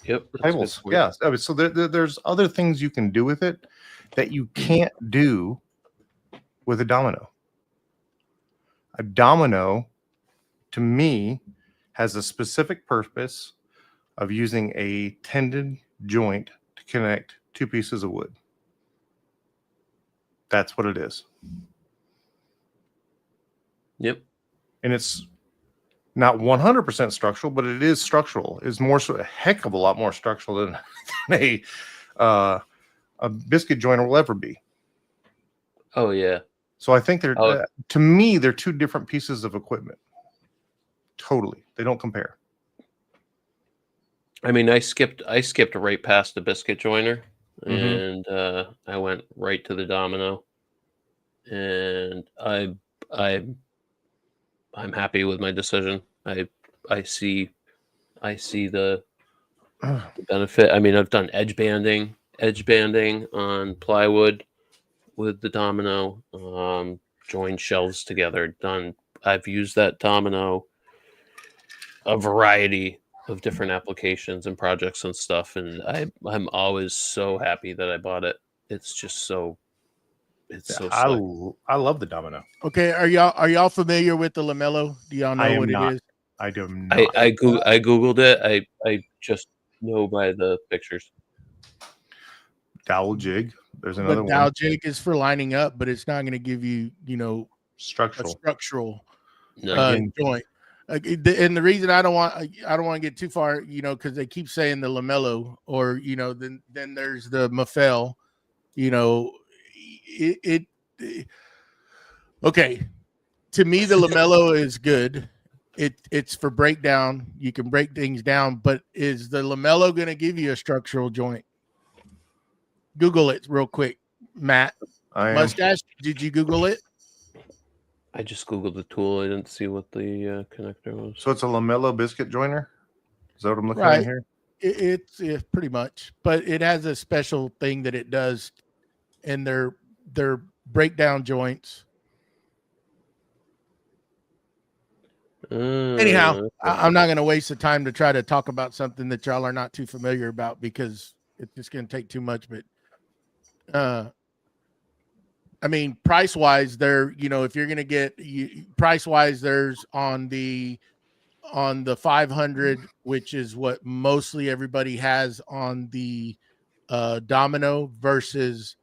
Yep. Tables. Yeah. So there's other things you can do with it that you can't do with a domino. A domino, to me, has a specific purpose of using a tendon joint to connect two pieces of wood. That's what it is. Yep. And it's not 100% structural, but it is structural. It's a heck of a lot more structural than a biscuit joiner will ever be. Oh yeah. So I think to me, they're two different pieces of equipment. Totally. They don't compare. I mean, I skipped right past the biscuit joiner and I went right to the domino, and I'm happy with my decision. I I see the benefit. I mean, I've done edge banding on plywood with the domino, joined shelves together. I've used that domino a variety of different applications and projects and stuff, and I'm always so happy that I bought it. It's just so slick. I love the domino. Okay, are y'all familiar with the lamello? Do y'all I know am what not. it is? I do not. I googled it. I just know by the pictures. Dowel jig. There's another But dowel one. jig is for lining up, but it's not going to give you, a Structural. structural No. joint. And the reason I don't want to get too far, because they keep saying the lamello, or then there's the Mafel. Okay. To me, the lamello is good. It's for breakdown. You can break things down, but is the lamello going to give you a structural joint? Google it real quick, Matt. Mustache, did you Google it? I just googled the tool. I didn't see what the connector was. So it's a lamello biscuit joiner. Is that what I'm looking Right. at here? It's pretty much, but it has a special thing that it does in their breakdown joints. Anyhow, I'm not going to waste the time to try to talk about something that y'all are not too familiar about, because it's just going to take too much. But I mean, price wise, there, if you're going to get price wise, there's on the 500, which is what mostly everybody has on the domino, versus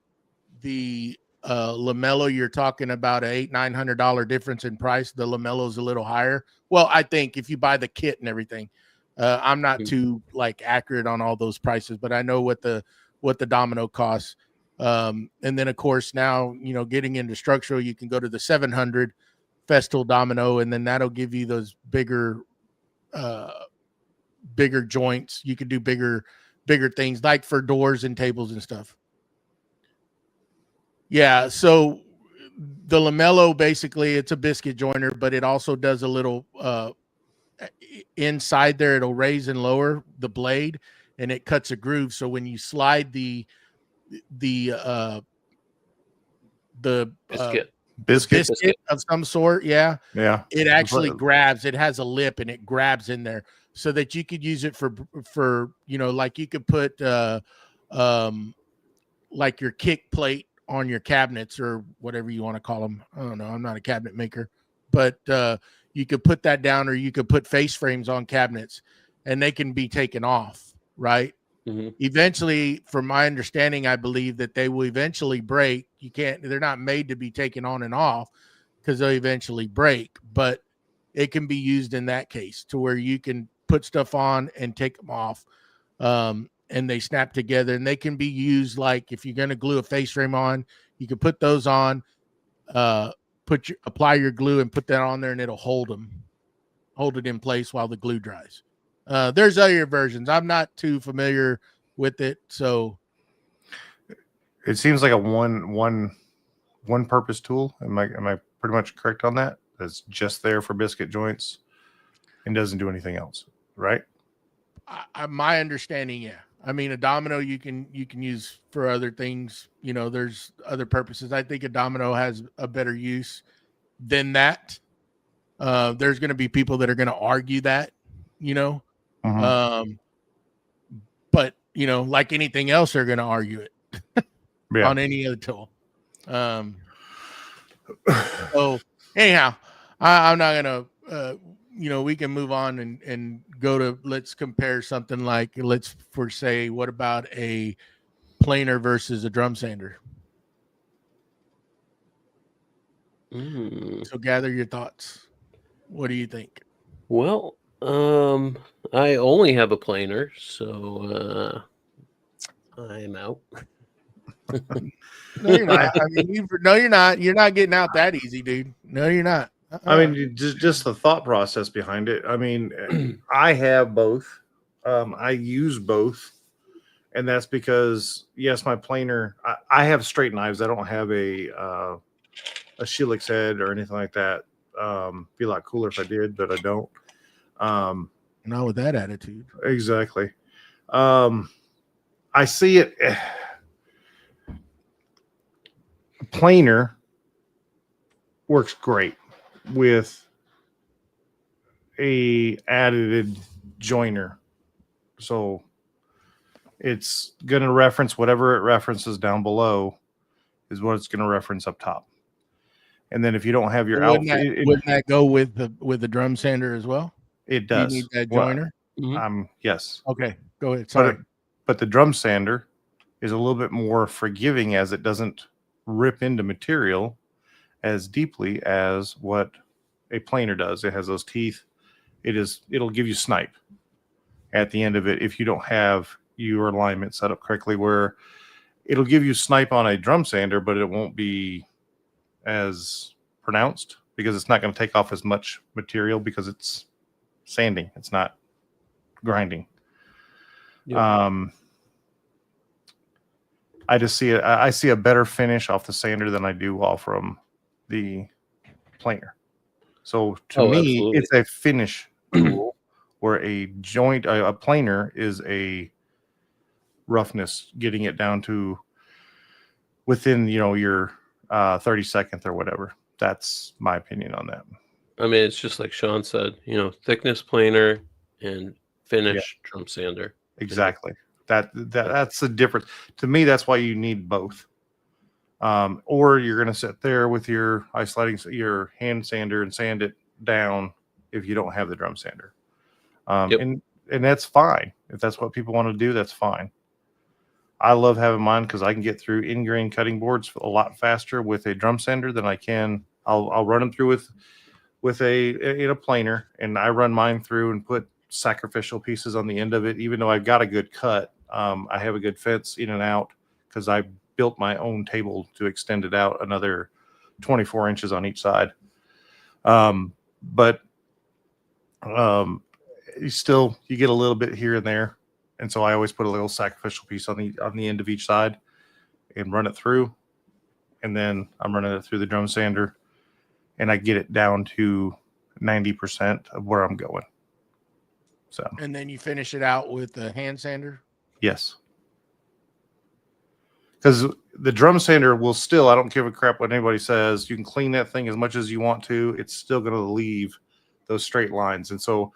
the lamello. You're talking about $800-900 difference in price. The lamello is a little higher. Well, I think if you buy the kit and everything, I'm not too accurate on all those prices, but I know what the domino costs. And then of course now, getting into structural, you can go to the 700 Festool Domino, and then that'll give you those bigger joints. You can do bigger things, like for doors and tables and stuff. Yeah, so the lamello, basically it's a biscuit joiner, but it also does a little inside there. It'll raise and lower the blade, and it cuts a groove. So when you slide the biscuit of some sort, yeah, it actually grabs. It has a lip, and it grabs in there, so that you could use it for like you could put like your kick plate on your cabinets, or whatever you want to call them. I don't know. I'm not a cabinet maker, but you could put that down, or you could put face frames on cabinets, and they can be taken off, right? Mm-hmm. Eventually, from my understanding, I believe that they will eventually break. They're not made to be taken on and off, because they'll eventually break, but it can be used in that case, to where you can put stuff on and take them off. And they snap together, and they can be used, like if you're going to glue a face frame on, you can put those on, apply your glue and put that on there, and it'll hold it in place while the glue dries. There's other versions. I'm not too familiar with it, so it seems like a one purpose tool. Am I pretty much correct on that? That's just there for biscuit joints and doesn't do anything else, right? My understanding, yeah. I mean, a domino you can use for other things. There's other purposes. I think a domino has a better use than that. There's going to be people that are going to argue that, Mm-hmm. But like anything else, they're going to argue it on any other tool. So anyhow, I'm not going to. We can move on and go to, let's compare something like, what about a planer versus a drum sander? So gather your thoughts. What do you think? Well, I only have a planer, so I'm out. No, you're not. I mean, no, you're not. You're not getting out that easy, dude. No, you're not. I mean, just the thought process behind it. I mean, I have both. I use both, and that's because, yes, my planer. I have straight knives. I don't have a Helix head or anything like that. Be a lot cooler if I did, but I don't. Not with that attitude. Exactly. I see it. Planer works great with a added joiner. So it's going to reference whatever it references down below is what it's going to reference up top. And then if you don't have your outfit, wouldn't that go with the drum sander as well? it Do you does. need that joiner? Yes. Okay, go ahead. Sorry. But the drum sander is a little bit more forgiving as it doesn't rip into material as deeply as what a planer does. It has those teeth. It'll give you snipe at the end of it if you don't have your alignment set up correctly, where it'll give you snipe on a drum sander, but it won't be as pronounced because it's not going to take off as much material because it's sanding. It's not grinding. Yep. I just see it. I see a better finish off the sander than I do off from the planer. So to me, absolutely. It's a finish tool where a planer is a roughness, getting it down to within, your 32nd or whatever. That's my opinion on that. I mean, it's just like Sean said, thickness planer and finish drum sander. Exactly. That's the difference. To me, that's why you need both. Or you're going to sit there with your your hand sander and sand it down if you don't have the drum sander. And that's fine. If that's what people want to do, that's fine. I love having mine because I can get through in-grain cutting boards a lot faster with a drum sander than I can. I'll run them through with a planer, and I run mine through and put sacrificial pieces on the end of it. Even though I've got a good cut, I have a good fence in and out because I built my own table to extend it out another 24 inches on each side. But you get a little bit here and there. And so I always put a little sacrificial piece on the end of each side and run it through. And then I'm running it through the drum sander and I get it down to 90% of where I'm going. So, and then you finish it out with the hand sander? Yes. Because the drum sander will still, I don't give a crap what anybody says. You can clean that thing as much as you want to. It's still going to leave those straight lines. And so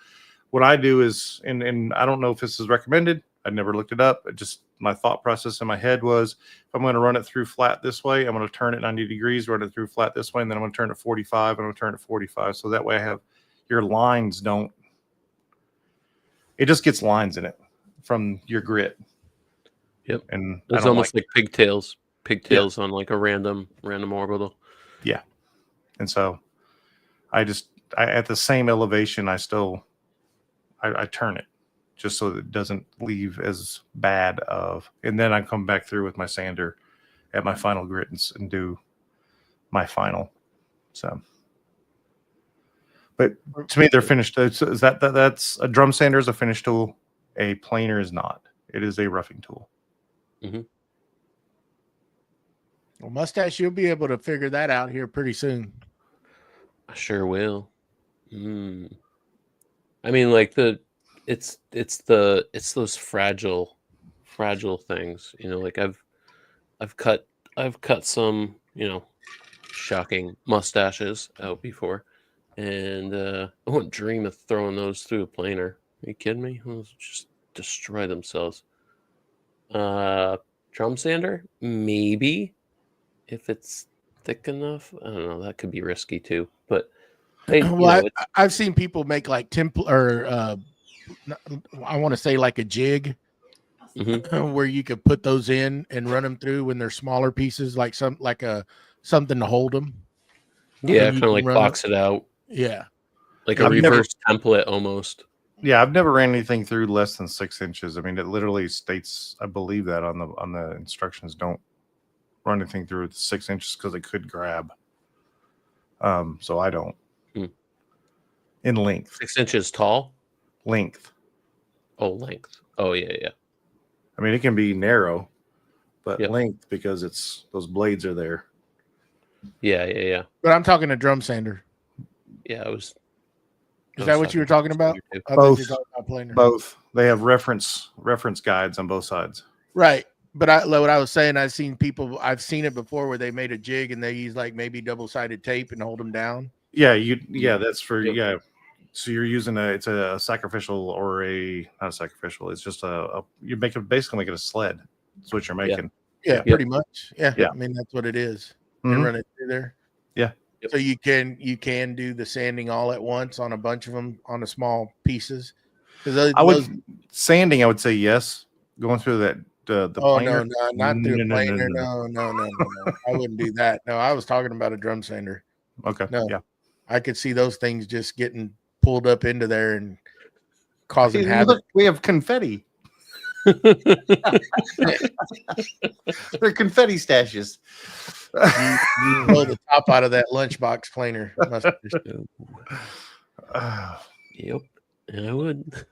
what I do is, and I don't know if this is recommended. I never looked it up. Just my thought process in my head was, if I'm going to run it through flat this way, I'm going to turn it 90 degrees, run it through flat this way, and then I'm going to turn it 45, and I'm going to turn it 45. So that way I have your lines it just gets lines in it from your grit. Yep. And it's almost like pigtails on like a random orbital. Yeah. And so I at the same elevation, I turn it just so that it doesn't leave as bad of, and then I come back through with my sander at my final grit and do my final. So, but to me, they're finished. That's a drum sander is a finish tool. A planer is not. It is a roughing tool. Mm-hmm. Well, Mustache, you'll be able to figure that out here pretty soon. I sure will. I mean, like it's those fragile things, like I've cut some, shocking mustaches out before, and I wouldn't dream of throwing those through a planer. Are you kidding me? They'll just destroy themselves. Drum sander, maybe, if it's thick enough. I don't know. That could be risky too, but I've seen people make like I want to say like a jig, where you could put those in and run them through when they're smaller pieces, like something to hold them. Yeah, kind of like box it out. Yeah, like a reverse template almost. Yeah, I've never ran anything through less than 6 inches. I mean, it literally states, I believe that on the instructions, don't run anything through 6 inches because it could grab. So I don't. In length. 6 inches tall? Length. Oh, length. Oh, yeah. I mean, it can be narrow, but length because those blades are there. Yeah. But I'm talking a drum sander. Yeah, Is that what you were talking about? I thought Both. you were talking about planer. Both. They have reference guides on both sides. Right. But what I was saying, I've seen it before where they made a jig and they use like maybe double-sided tape and hold them down. Yeah, that's for Yep. yeah. So you're using it's a sacrificial or not a sacrificial. It's just you basically make it a sled. That's what you're making. Yeah, pretty much. Yeah. Yeah. I mean, that's what it is. They Mhm. run it through there. Yeah. Yep. So you can do the sanding all at once on a bunch of them on the small pieces. Sanding. I would say yes. Going through that the planer. No, not through a planer. No. I wouldn't do that. No, I was talking about a drum sander. Okay. No. Yeah. I could see those things just getting pulled up into there and causing Hey, havoc. look, we have confetti. They're confetti stashes. You blow the top out of that lunchbox planer. Yep, I would.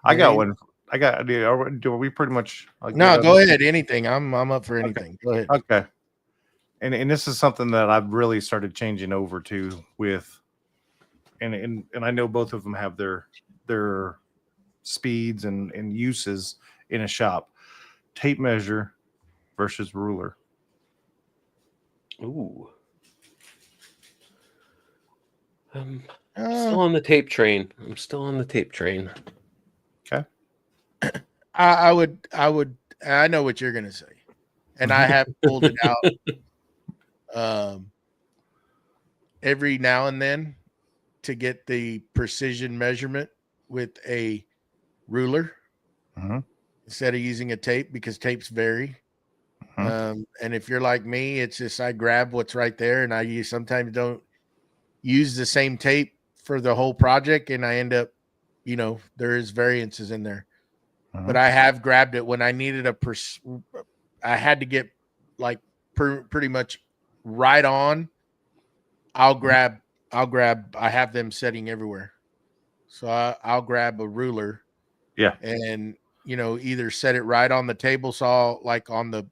I got one. Do we pretty much? No, go ahead. Anything. I'm up for anything. Go ahead. Okay. And this is something that I've really started changing over to with, and I know both of them have their speeds and uses in a shop. Tape measure versus ruler. Ooh. I'm still on the tape train. Okay. I would. I know what you're gonna say, and I have pulled it out every now and then to get the precision measurement with a ruler instead of using a tape, because tapes vary. And if you're like me, it's just I grab what's right there, and sometimes don't use the same tape for the whole project, and I end up, there is variances in there. But I have grabbed it when I needed I had to get like pretty much right on. I'll grab. I have them setting everywhere, so I'll grab a ruler. Yeah, and either set it right on the table saw, like on the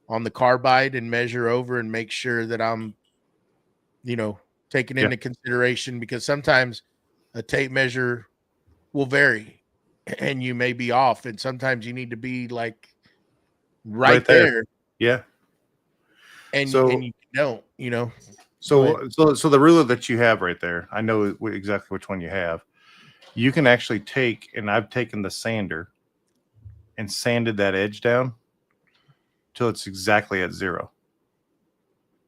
on the carbide, and measure over and make sure that I'm taking into consideration, because sometimes a tape measure will vary and you may be off, and sometimes you need to be like right there. Yeah. And you don't, So the ruler that you have right there, I know exactly which one you have. You can actually take, and I've taken the sander and sanded that edge down till it's exactly at 0.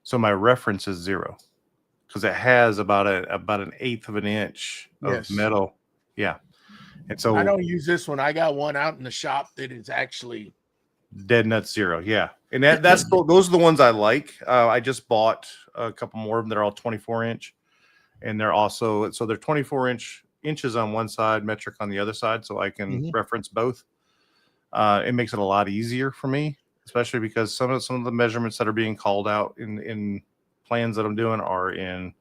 So my reference is 0, because it has about an eighth of an inch of metal. Yeah. And so I don't use this one. I got one out in the shop that is actually dead nuts 0. Yeah. And those are the ones I like. I just bought a couple more of them. They're all 24 inch, and they're also, so they're 24 inches on one side, metric on the other side, so I can reference both. It makes it a lot easier for me, especially because some of the measurements that are being called out in plans that I'm doing are in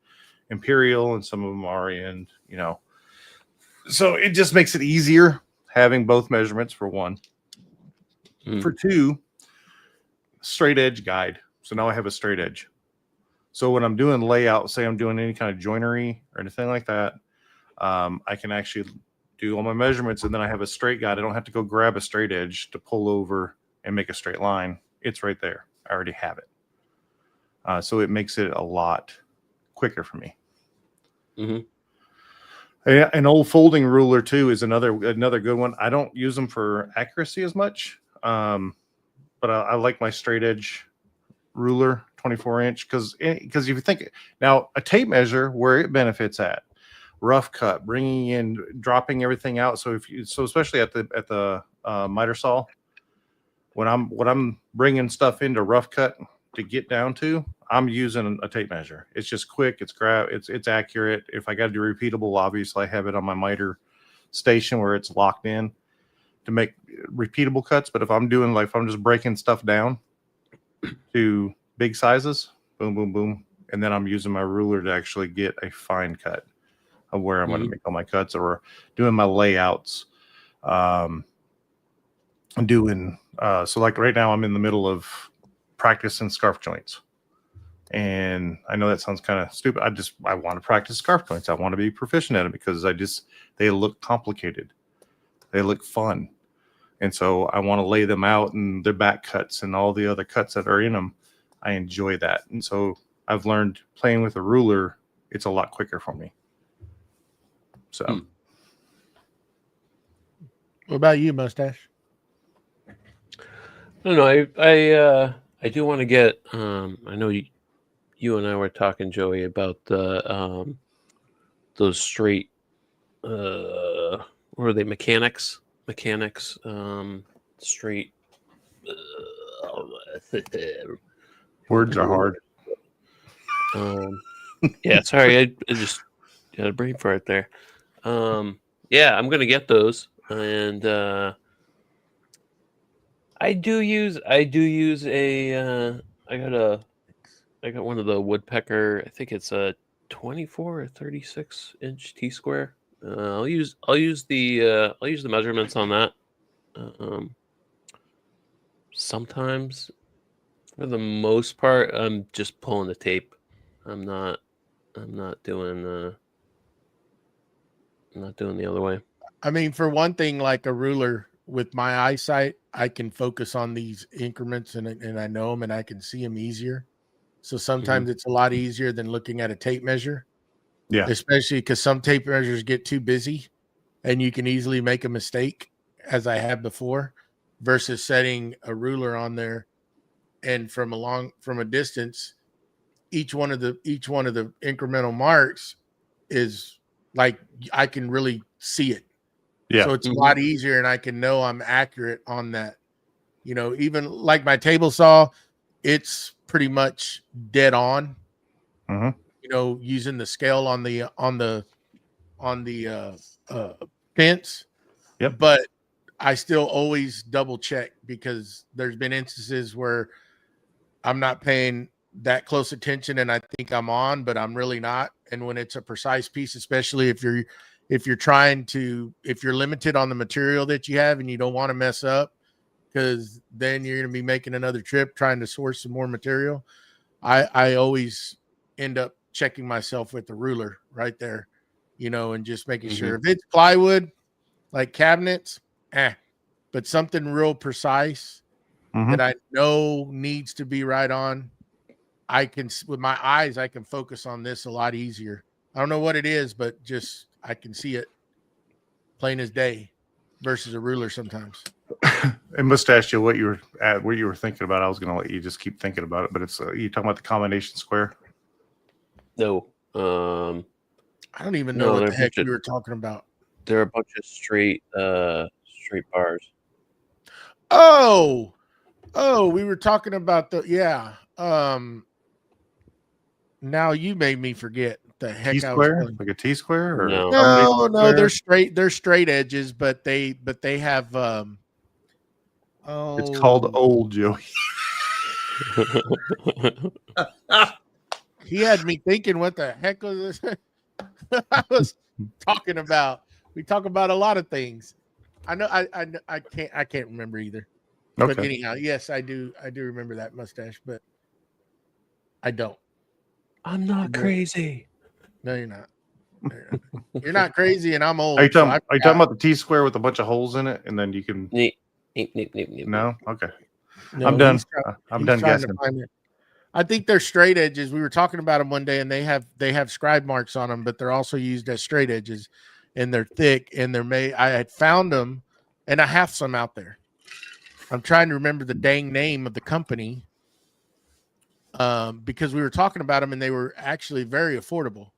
imperial, and some of them are in, so it just makes it easier having both measurements, for one. For two, straight edge guide. So now I have a straight edge. So when I'm doing layout, say I'm doing any kind of joinery or anything like that, I can actually do all my measurements, and then I have a straight guide. I don't have to go grab a straight edge to pull over and make a straight line. It's right there. I already have it. So it makes it a lot quicker for me. An old folding ruler too is another good one. I don't use them for accuracy as much, but I like my straight edge ruler, 24 inch, because if you think now, a tape measure, where it benefits at rough cut, bringing in, dropping everything out. So especially at the miter saw, when I'm bringing stuff into rough cut to get down to, I'm using a tape measure. It's just quick. It's accurate. If I got to do repeatable, obviously I have it on my miter station where it's locked in to make repeatable cuts. But if I'm just breaking stuff down to big sizes, boom, boom, boom, and then I'm using my ruler to actually get a fine cut of where I'm going to make all my cuts, or doing my layouts. So like right now I'm in the middle of practicing scarf joints. And I know that sounds kind of stupid. I want to practice scarf joints. I want to be proficient at it because they look complicated. They look fun. And so I want to lay them out and their back cuts and all the other cuts that are in them. I enjoy that. And so I've learned playing with a ruler, it's a lot quicker for me. So What about you, Mustache? I don't know. I do want to get. I know you and I were talking, Joey, about the those straight. What are they? Mechanics. Straight. Words are hard. Yeah, sorry, I just got a brain fart there. Yeah, I'm gonna get those, and I do use a. I got one of the woodpecker. I think it's a 24 or 36-inch T-square. I'll use the measurements on that. Sometimes, for the most part, I'm just pulling the tape. I'm not doing the other way. I mean, for one thing, like a ruler, with my eyesight, I can focus on these increments and I know them and I can see them easier. So sometimes it's a lot easier than looking at a tape measure. Yeah. Especially because some tape measures get too busy and you can easily make a mistake, as I have before, versus setting a ruler on there and from a distance, each one of the incremental marks is like I can really see it. Yeah. So it's a lot easier and I can know I'm accurate on that. You know, even like my table saw, it's pretty much dead on. You know, using the scale on the fence. Yep. But I still always double check because there's been instances where I'm not paying that close attention and I think I'm on, but I'm really not. And when it's a precise piece, especially if you're limited on the material that you have and you don't want to mess up, because then you're going to be making another trip trying to source some more material. I always end up checking myself with the ruler right there, you know, and just making sure if it's plywood, like cabinets, but something real precise that I know needs to be right on, I can, with my eyes, I can focus on this a lot easier. I don't know what it is, but just I can see it plain as day versus a ruler sometimes. And Mustache, what you were thinking about, I was going to let you just keep thinking about it, but it's you talking about the combination square? No, I don't even know what the heck you were talking about. There are a bunch of straight bars. Oh, we were talking about now you made me forget the heck T-square? I was Like a T-square? Or no, they're straight edges, but they have it's called old Joey. He had me thinking, what the heck was this? I was talking about. We talk about a lot of things. I know I can't remember either. Okay. But anyhow, yes, I do remember that, Mustache, but I don't. I'm not crazy. No, you're not. You're not crazy, and I'm old. Are you talking about the T-square with a bunch of holes in it, and then you can? No, okay. No, I'm done. I'm done guessing. I think they're straight edges. We were talking about them one day, and they have scribe marks on them, but they're also used as straight edges, and they're thick, and they're made. I had found them, and I have some out there. I'm trying to remember the dang name of the company, because we were talking about them, and they were actually very affordable.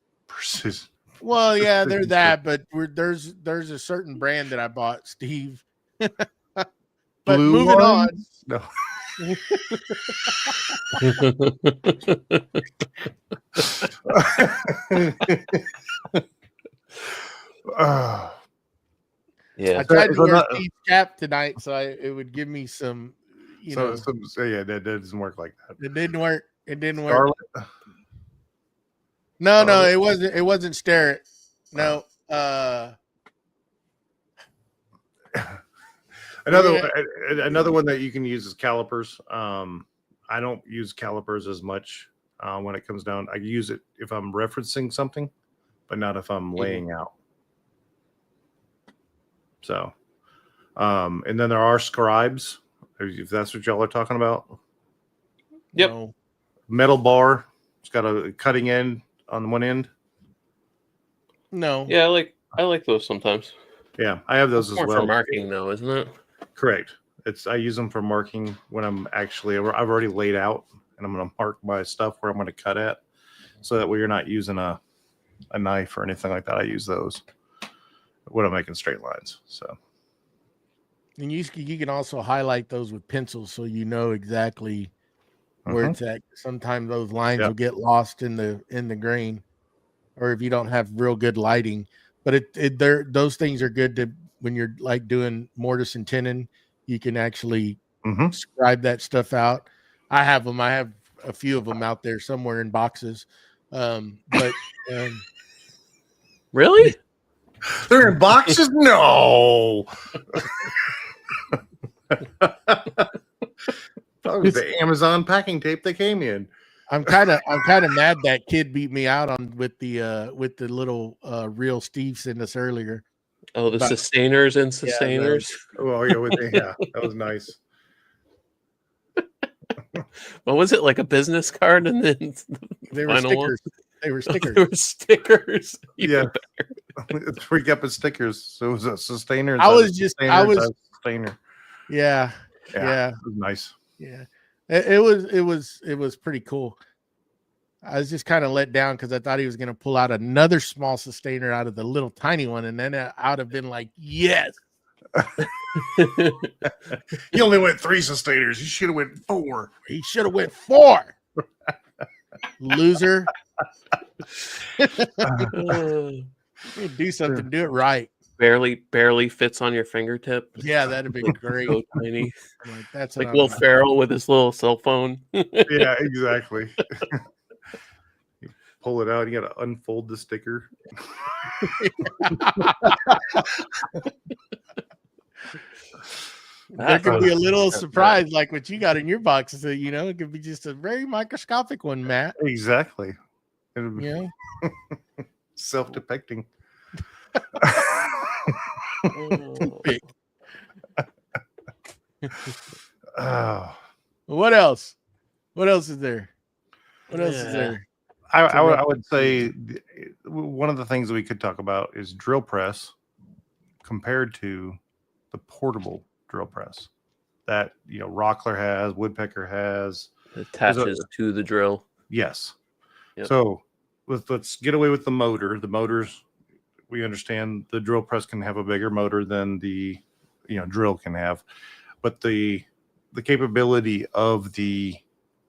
Well, yeah, they're that, but there's a certain brand that I bought, Steve. But Blue moving ones? on. No. Yeah, I tried to wear Steve's cap tonight, so it would give me some, yeah, that doesn't work like that. It didn't work. No, it wasn't Starrett. No. Another one that you can use is calipers. I don't use calipers as much. when it comes down. I use it if I'm referencing something, but not if I'm laying out. So, and then there are scribes, if that's what y'all are talking about. Yep. No. Metal bar. It's got a cutting end on one end. No. Yeah, I like those sometimes. Yeah, I have those as More well. for marking, though, isn't it? Correct. I use them for marking when I've already laid out and I'm going to mark my stuff where I'm going to cut at, so that way you're not using a knife or anything like that. I use those when I'm making straight lines. So, And you can also highlight those with pencils so you know exactly where it's at. Sometimes those lines will get lost in the grain, or if you don't have real good lighting. But those things are good to when you're like doing mortise and tenon. You can actually scribe that stuff out. I have them. I have a few of them out there somewhere in boxes. But Really? they're in boxes? No. That was the Amazon packing tape they came in. I'm kind of mad that kid beat me out with the little reel Steve sent us earlier. Oh, the sustainers and sustainers. Yeah, that was nice. What was it, like a business card? And then they were stickers. They were stickers. They were stickers. Yeah, it's 3 cup of stickers. So it was a sustainer. Sustainer. Yeah. It was nice. Yeah, it was pretty cool. I was just kind of let down because I thought he was going to pull out another small sustainer out of the little tiny one, and then I would have been like, yes. He only went 3 sustainers. He should have went 4. He should have went 4. Loser. Do something. Do it right. Barely fits on your fingertip. Yeah, that'd be great. So tiny. Like, that's like Will Ferrell with his little cell phone. Yeah, exactly. You pull it out. You got to unfold the sticker. There could be a little surprise like what you got in your box. So, it could be just a very microscopic one, Matt. Exactly. Yeah. Self-depicting. Big. What else? What else is there? What else is there? I would say one of the things that we could talk about is drill press compared to the portable drill press that Wackerle has, Woodpecker has. It attaches to the drill. Yes. Yep. So let's get away with the motor. The motors, we understand the drill press can have a bigger motor than the drill can have, but the capability of the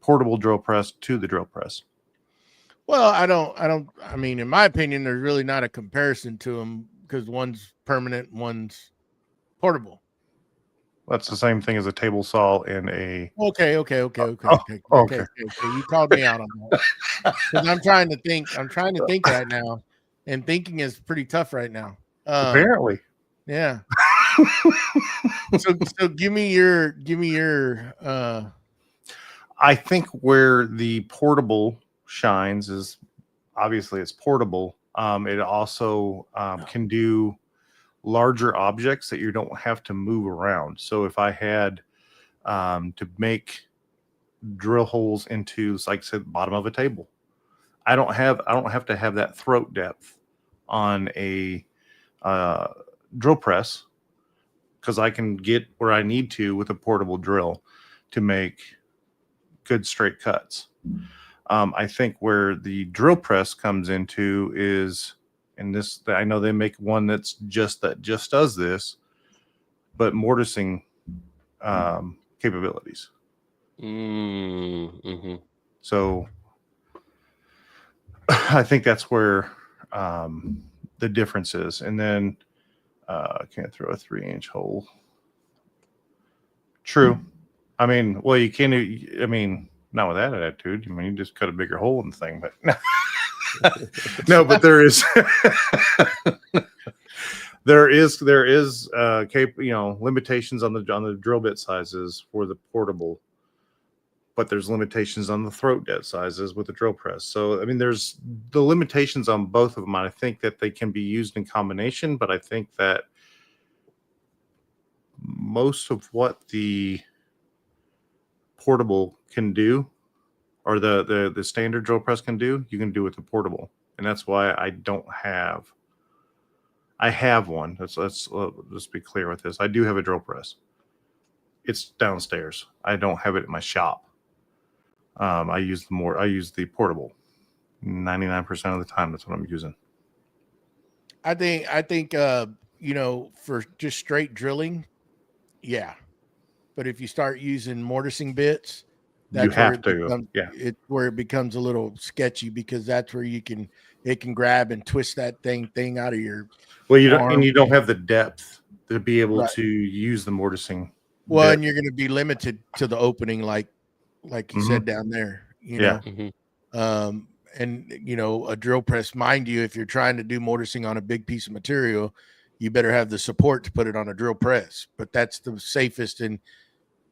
portable drill press to the drill press. Well, I mean, in my opinion, there's really not a comparison to them because one's permanent, one's portable. That's the same thing as a table saw and a. Okay. You called me out on that. 'Cause I'm trying to think right now, and thinking is pretty tough right now. Apparently. Yeah. So give me your. I think where the portable shines is obviously it's portable. It also can do larger objects that you don't have to move around. So if I had to make drill holes into, like I said, the bottom of a table, I don't have to have that throat depth on a drill press, because I can get where I need to with a portable drill to make good straight cuts. I think where the drill press comes into is, and this, I know they make one that just does this, but mortising capabilities. Mm-hmm. So I think that's where the difference is. And then I can't throw a 3-inch hole. True. I mean, well, you can't. I mean, not with that attitude. I mean, you just cut a bigger hole in the thing, but no. But there is, there is limitations on the drill bit sizes for the portable. but there's limitations on the throat depth sizes with the drill press. So, I mean, there's the limitations on both of them. And I think that they can be used in combination, but I think that most of what the portable can do, or the standard drill press can do, you can do with the portable. And that's why I have one. Let's be clear with this. I do have a drill press. It's downstairs. I don't have it in my shop. I use the portable 99% of the time. That's what I'm using. I think for just straight drilling, yeah. But if you start using mortising bits, You have to. It's where it becomes a little sketchy, because that's where it can grab and twist that thing out of your. Well, you arm. don't have the depth to be able Right. to use the mortising. Well, bit. and you're going to be limited to the opening, like you said down there. Yeah. And a drill press, mind you, if you're trying to do mortising on a big piece of material, you better have the support to put it on a drill press. But that's the safest and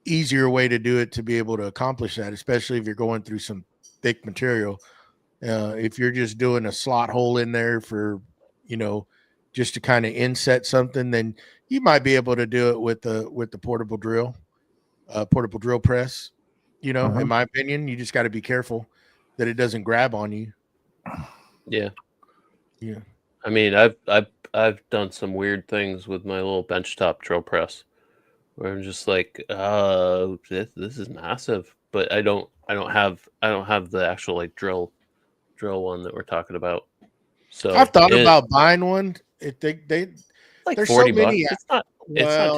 easier way to do it, to be able to accomplish that, especially if you're going through some thick material. If you're just doing a slot hole in there for, just to kind of inset something, then you might be able to do it with the portable drill press. In my opinion, you just got to be careful that it doesn't grab on you. Yeah. Yeah. I mean, I've done some weird things with my little benchtop drill press, where I'm just like, this is massive, but I don't have the actual like drill one that we're talking about. So I've thought about buying one. They like there's $40. so many. It's not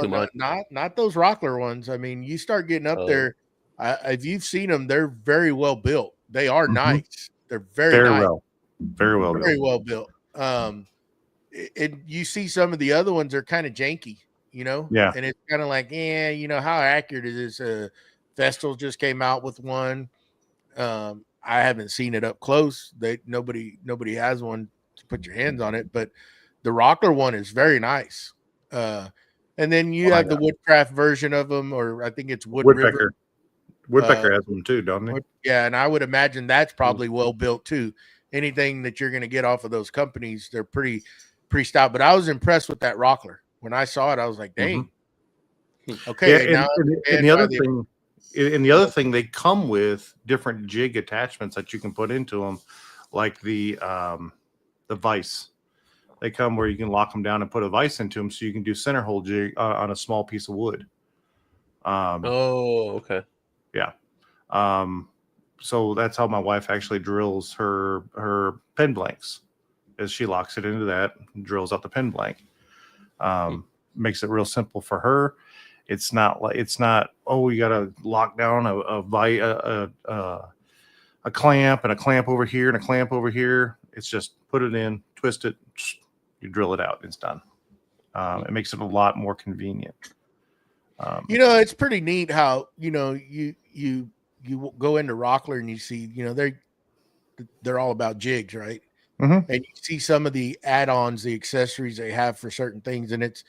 too much. Not those Rockler ones. I mean, you start getting up there. If you've seen them, they're very well built. They are nice. They're very nice. Very well built. You see some of the other ones are kind of janky, Yeah. and it's kind of like, how accurate is this? Festool just came out with one. I haven't seen it up close. Nobody has one to put your hands on it, but the Rockler one is very nice. And then you have the Woodcraft version of them, or I think it's Woodpecker. Woodpecker has them too, don't they? Yeah, and I would imagine that's probably well built too. Anything that you're going to get off of those companies, they're pretty stout. But I was impressed with that Rockler. When I saw it, I was like, dang. Okay. Yeah, and the other thing, they come with different jig attachments that you can put into them, like the vise. They come where you can lock them down and put a vise into them, so you can do center hole jig on a small piece of wood. Okay. Yeah. So that's how my wife actually drills her pen blanks, is she locks it into that and drills out the pen blank. Makes it real simple for her. It's not you got to lock down a clamp and a clamp over here and a clamp over here. It's just put it in, twist it, you drill it out, it's done. It makes it a lot more convenient. It's pretty neat how you go into Rockler and you see they're all about jigs, right? And you see some of the add-ons, the accessories they have for certain things, and it's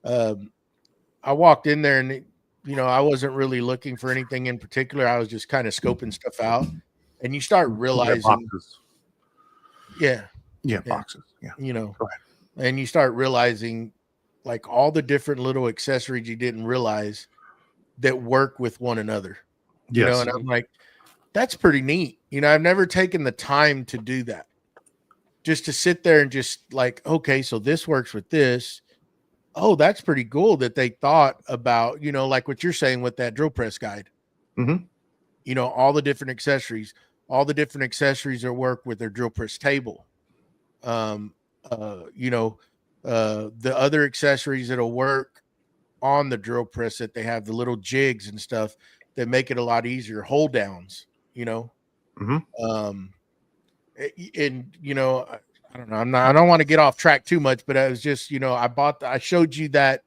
I walked in there and I wasn't really looking for anything in particular. I was just kind of scoping stuff out, and you start realizing boxes. Boxes. And you start realizing like all the different little accessories you didn't realize that work with one another. Yes. And I'm like, that's pretty neat. I've never taken the time to do that. Just to sit there and just like, okay, so this works with this. Oh, that's pretty cool that they thought about, like what you're saying with that drill press guide. All the different accessories that work with their drill press table. The other accessories that'll work on the drill press, that they have the little jigs and stuff that make it a lot easier. Hold downs, I don't know. I don't want to get off track too much, but I was just, I showed you that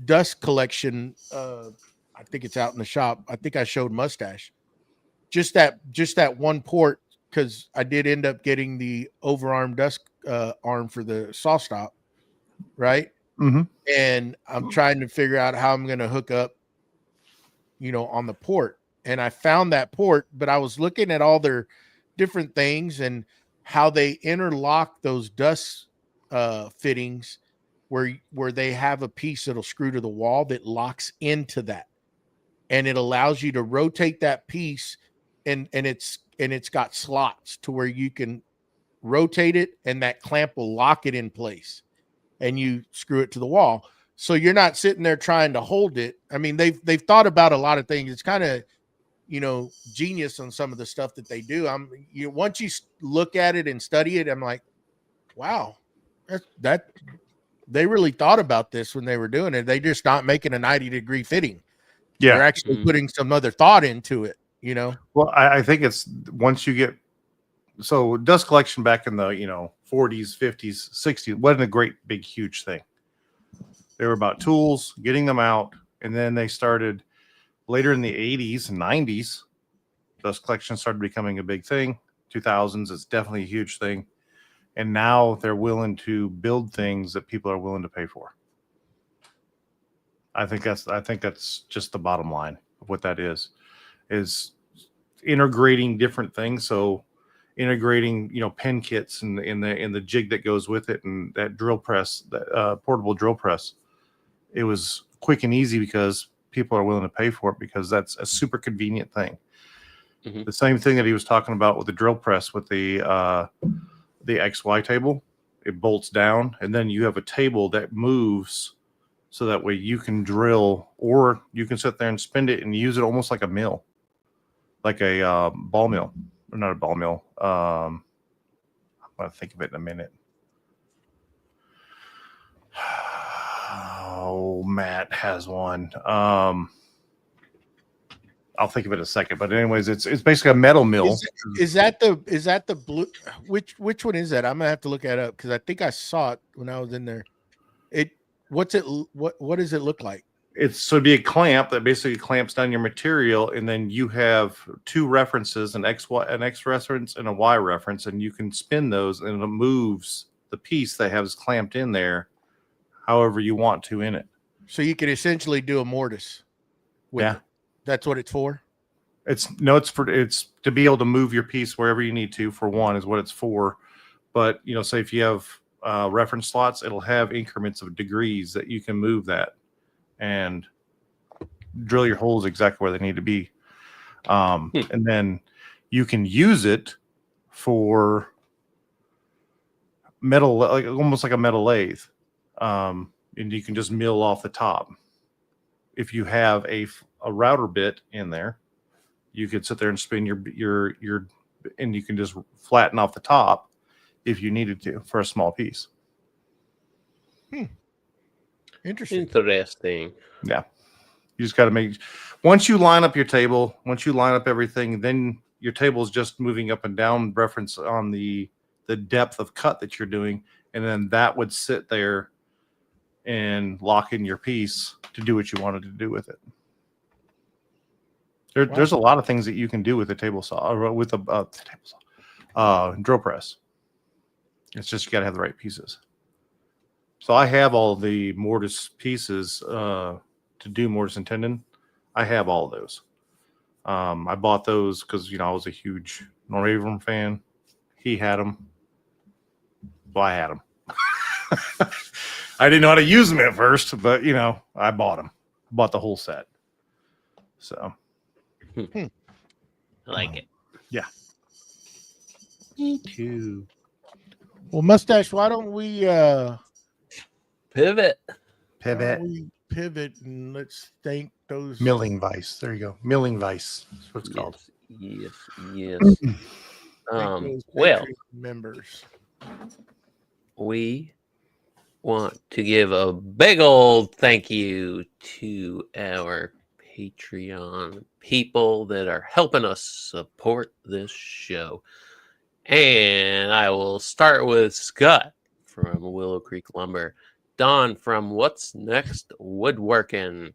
dust collection. I think it's out in the shop. I think I showed Mustache just that one port, because I did end up getting the overarm dust arm for the saw stop, right? And I'm trying to figure out how I'm going to hook up on the port. And I found that port, but I was looking at all their different things and how they interlock those dust fittings where they have a piece that'll screw to the wall that locks into that. And it allows you to rotate that piece and it's got slots to where you can rotate it and that clamp will lock it in place and you screw it to the wall. So you're not sitting there trying to hold it. I mean, they've thought about a lot of things. It's kind of, genius on some of the stuff that they do. Once you look at it and study it, I'm like, wow, that they really thought about this when they were doing it. They just not making a 90-degree fitting. Yeah. They're actually putting some other thought into it, Well, I think it's once you get so dust collection back in the 40s, 50s, 60s wasn't a great big huge thing. They were about tools, getting them out, and then they started later in the 80s and 90s. Dust collection started becoming a big thing. 2000s, it's definitely a huge thing, and now they're willing to build things that people are willing to pay for. I think that's just the bottom line of what that is integrating different things. So integrating, pen kits and in the jig that goes with it, and that drill press, that portable drill press. It was quick and easy because people are willing to pay for it because that's a super convenient thing. Mm-hmm. The same thing that he was talking about with the drill press with the XY table. It bolts down, and then you have a table that moves, so that way you can drill, or you can sit there and spin it and use it almost like a mill, like a ball mill. Or not a ball mill. I'm going to think of it in a minute. Oh, Matt has one. I'll think of it in a second. But anyways, it's basically a metal mill. Is that the blue? Which one is that? I'm gonna have to look that up because I think I saw it when I was in there. What does it look like? It'd be a clamp that basically clamps down your material, and then you have two references, an X reference and a Y reference, and you can spin those, and it moves the piece that has clamped in there however you want to in it. So you could essentially do a mortise. Yeah. That's what it's for? It's to be able to move your piece wherever you need to, for one, is what it's for. But, say if you have reference slots, it'll have increments of degrees that you can move that and drill your holes exactly where they need to be. And then you can use it for metal, like almost like a metal lathe. And you can just mill off the top. If you have a router bit in there, you could sit there and spin your and you can just flatten off the top if you needed to for a small piece. Interesting. Yeah. You just got to once you line up your table, once you line up everything, then your table is just moving up and down reference on the depth of cut that you're doing. And then that would sit there and lock in your piece to do what you wanted to do with it. There's a lot of things that you can do with a table saw, or with a table saw, drill press. It's just you got to have the right pieces. So I have all the mortise pieces to do mortise and tendon. I have all of those. I bought those because I was a huge Norwegian fan. He had them. Well, I had them. I didn't know how to use them at first, but I bought them. Bought the whole set. So I like it. Yeah. Me too. Well, Mustache, why don't we pivot and let's thank those milling vise. There you go. Milling vise. That's what it's called. Yes. well, members. We want to give a big old thank you to our Patreon people that are helping us support this show. And I will start with Scott from Willow Creek Lumber, Don from What's Next Woodworking,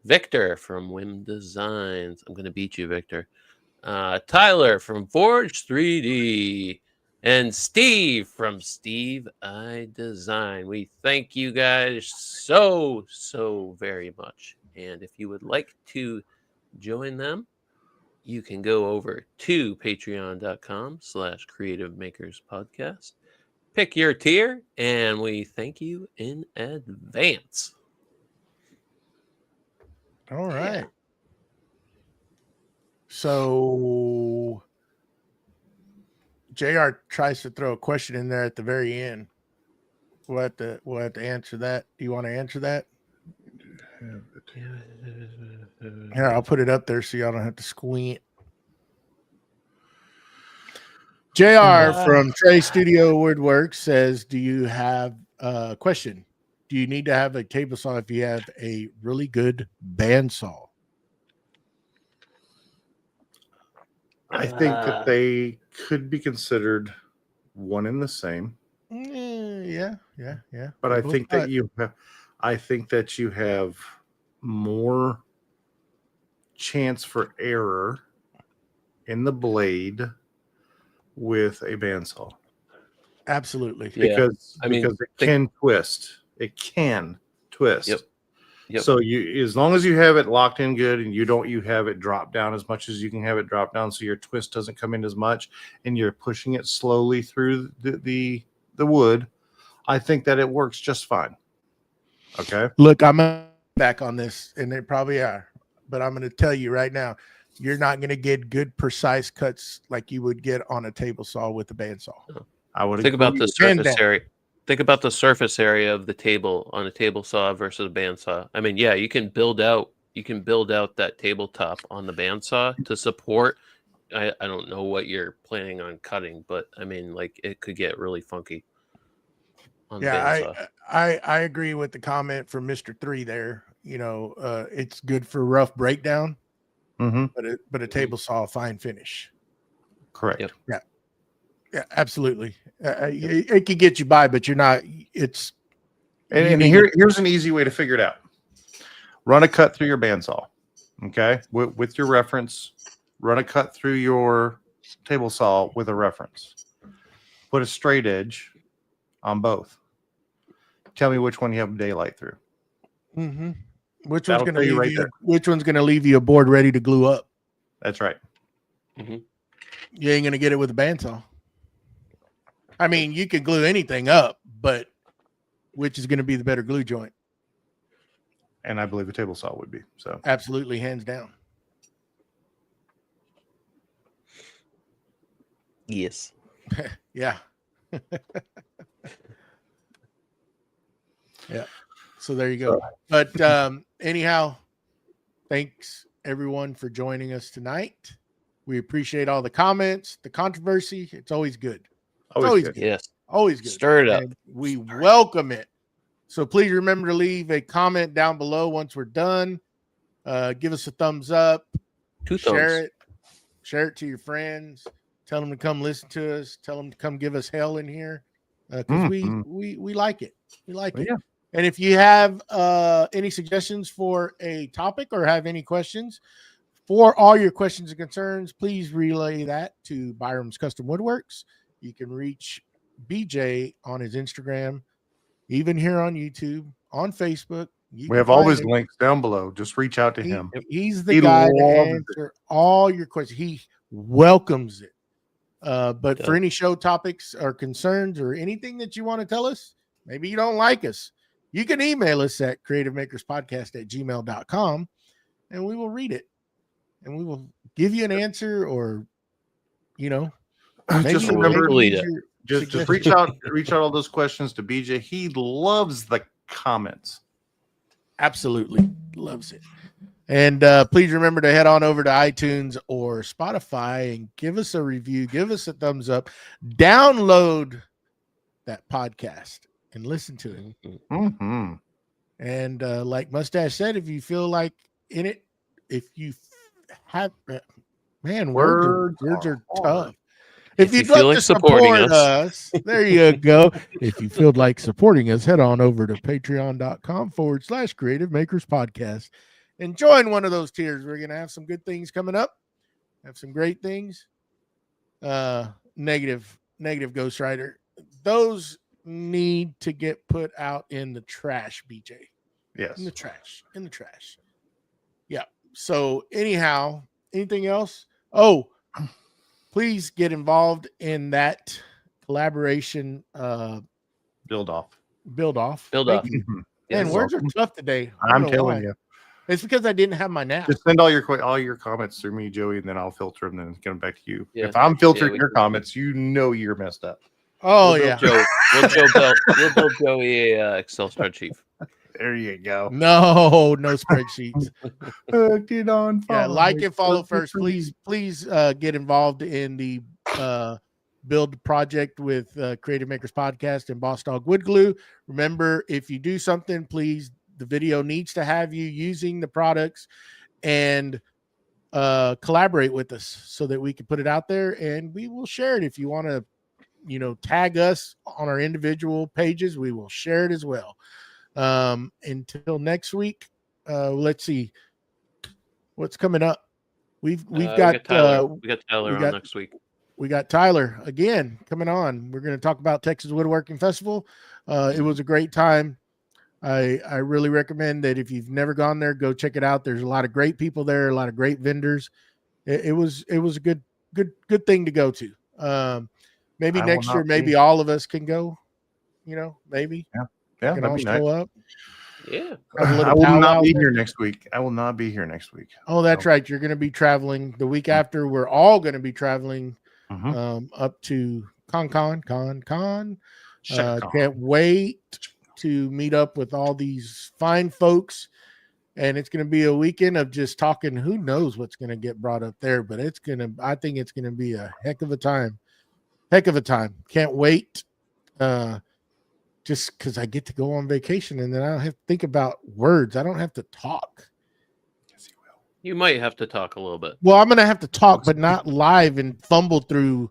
Victor from Whim Designs. I'm going to beat you, Victor. Tyler from Forge 3D, and Steve from Steve I Design. We thank you guys so very much. And if you would like to join them, you can go over to patreon.com/creative makers podcast. Pick your tier, and we thank you in advance. All right. Yeah. So JR tries to throw a question in there at the very end. We'll have to answer that. Do you want to answer that? Here, I'll put it up there so y'all don't have to squint. JR from Trey Studio Woodworks says, do you have a question? Do you need to have a table saw if you have a really good bandsaw? I think that they could be considered one and the same. Yeah. But I think that you have more chance for error in the blade with a bandsaw. Absolutely. Yeah. Because it can twist. It can twist. Yep. So as long as you have it locked in good and you have it drop down as much as you can have it drop down, so your twist doesn't come in as much, and you're pushing it slowly through the wood, I think that it works just fine. Okay. Look, I'm back on this, and they probably are, but I'm going to tell you right now, you're not going to get good, precise cuts like you would get on a table saw with a bandsaw. I would think about the surface down. area. Think about the surface area of the table on a table saw versus a bandsaw. I mean, yeah, you can build out that tabletop on the bandsaw to support. I don't know what you're planning on cutting, but I mean, like, it could get really funky on the bandsaw. I agree with the comment from Mr. 3 there. You know, it's good for rough breakdown, but a table saw fine finish. Correct. Yep. Yeah, absolutely. It could get you by, but you're not. It's and here's an easy way to figure it out. Run a cut through your bandsaw, okay, with your reference. Run a cut through your table saw with a reference. Put a straight edge on both. Tell me which one you have daylight through. Mm-hmm. Which one's going to leave leave you? Which one's going to leave you a board ready to glue up? That's right. Mm-hmm. You ain't going to get it with a bandsaw. I mean, you can glue anything up, but which is going to be the better glue joint? And I believe a table saw would be. So absolutely, hands down. Yes. Yeah. Yeah. So there you go. But anyhow, thanks everyone for joining us tonight. We appreciate all the comments, the controversy. It's always good. Always good. Yes. Always good. Stir it up. And we welcome it. So please remember to leave a comment down below once we're done. Give us a thumbs up. Share it to your friends. Tell them to come listen to us. Tell them to come give us hell in here. Because we like it. We like it. Yeah. And if you have any suggestions for a topic or have any questions, for all your questions and concerns, please relay that to Byroms Custom Woodworks. You can reach BJ on his Instagram, even here on YouTube, on Facebook. We have all his links down below. Just reach out to him. He's the guy to answer all your questions. He welcomes it. But for any show topics or concerns or anything that you want to tell us, maybe you don't like us, you can email us at creativemakerspodcast@gmail.com, and we will read it. And we will give you an answer, or, you know, just remember, just reach out all those questions to BJ. He loves the comments. Absolutely loves it. And please remember to head on over to iTunes or Spotify and give us a review, give us a thumbs up, download that podcast and listen to it. Mm-hmm. And like Mustache said, if you feel like in it, if you have, man, words are tough. If you'd like to support us, there you go. If you feel like supporting us, head on over to patreon.com/Creative Makers Podcast and join one of those tiers. We're going to have some good things coming up. Have some great things. Negative Ghost Rider. Those need to get put out in the trash, BJ. Yes. In the trash. Yeah. So anyhow, anything else? Oh, please get involved in that collaboration Build off. build off. Build Thank off. you. Yes. Man, words are tough today. I I'm don't know telling why. you. It's because I didn't have my nap. Just send all your comments through me, Joey, and then I'll filter them and get them back to you. Yeah. If I'm filtering we your can- comments, you know you're messed up. Oh We'll yeah. build we'll build Joey a Excel spreadsheet. There you go. No spreadsheets. Get on. Yeah, like fire. and follow Look first. for me. Please get involved in the build project with Creative Makers Podcast and Boss Dog Wood Glue. Remember, if you do something, please, the video needs to have you using the products and collaborate with us so that we can put it out there and we will share it. If you want to, tag us on our individual pages, we will share it as well. Until next week, let's see what's coming up. We've got Tyler. We got Tyler we on got- next week. we got Tyler again coming on. We're going to talk about Texas Woodworking Festival. It was a great time. I really recommend that if you've never gone there, go check it out. There's a lot of great people there, a lot of great vendors. It was a good thing to go to. Maybe I will next year, not maybe be- all of us can go. Maybe Yeah, can all that'd be show nice. up. Yeah. Have a little I will powwow not be there. here next week. I will not be here next week. Oh, that's right. You're going to be traveling the week after. We're all going to be traveling Mhm. up to Con. Shut up. Can't wait to meet up with all these fine folks. And it's going to be a weekend of just talking. Who knows what's going to get brought up there, but I think it's going to be a heck of a time. Can't wait. Just because I get to go on vacation and then I don't have to think about words. I don't have to talk. Yes, you will. You might have to talk a little bit. Well, I'm going to have to talk, but not live and fumble through,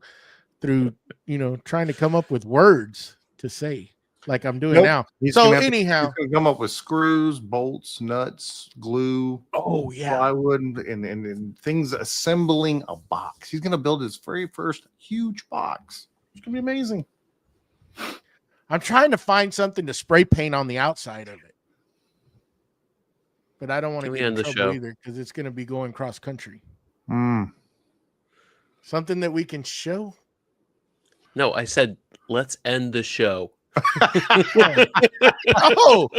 trying to come up with words to say like I'm doing Nope. now. He's So gonna have to- anyhow, he's gonna come up with screws, bolts, nuts, glue, oh yeah, plywood, and things assembling a box. He's gonna build his very first huge box. It's gonna be amazing. I'm trying to find something to spray paint on the outside of it, but I don't want to Can we get in end the trouble show? either because it's going to be going cross country. Mm. Something that we can show. No, I said let's end the show. Oh,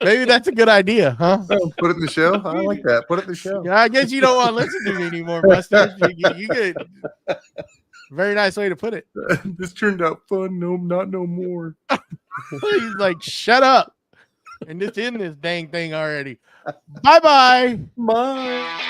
maybe that's a good idea, huh? Put it in the show. I like that. Put it in the show. Yeah, I guess you don't want to listen to me anymore, Mustache. You get very nice way to put it. This turned out fun. No, not no more. He's like, shut up and just end this dang thing already. Bye-bye. Bye.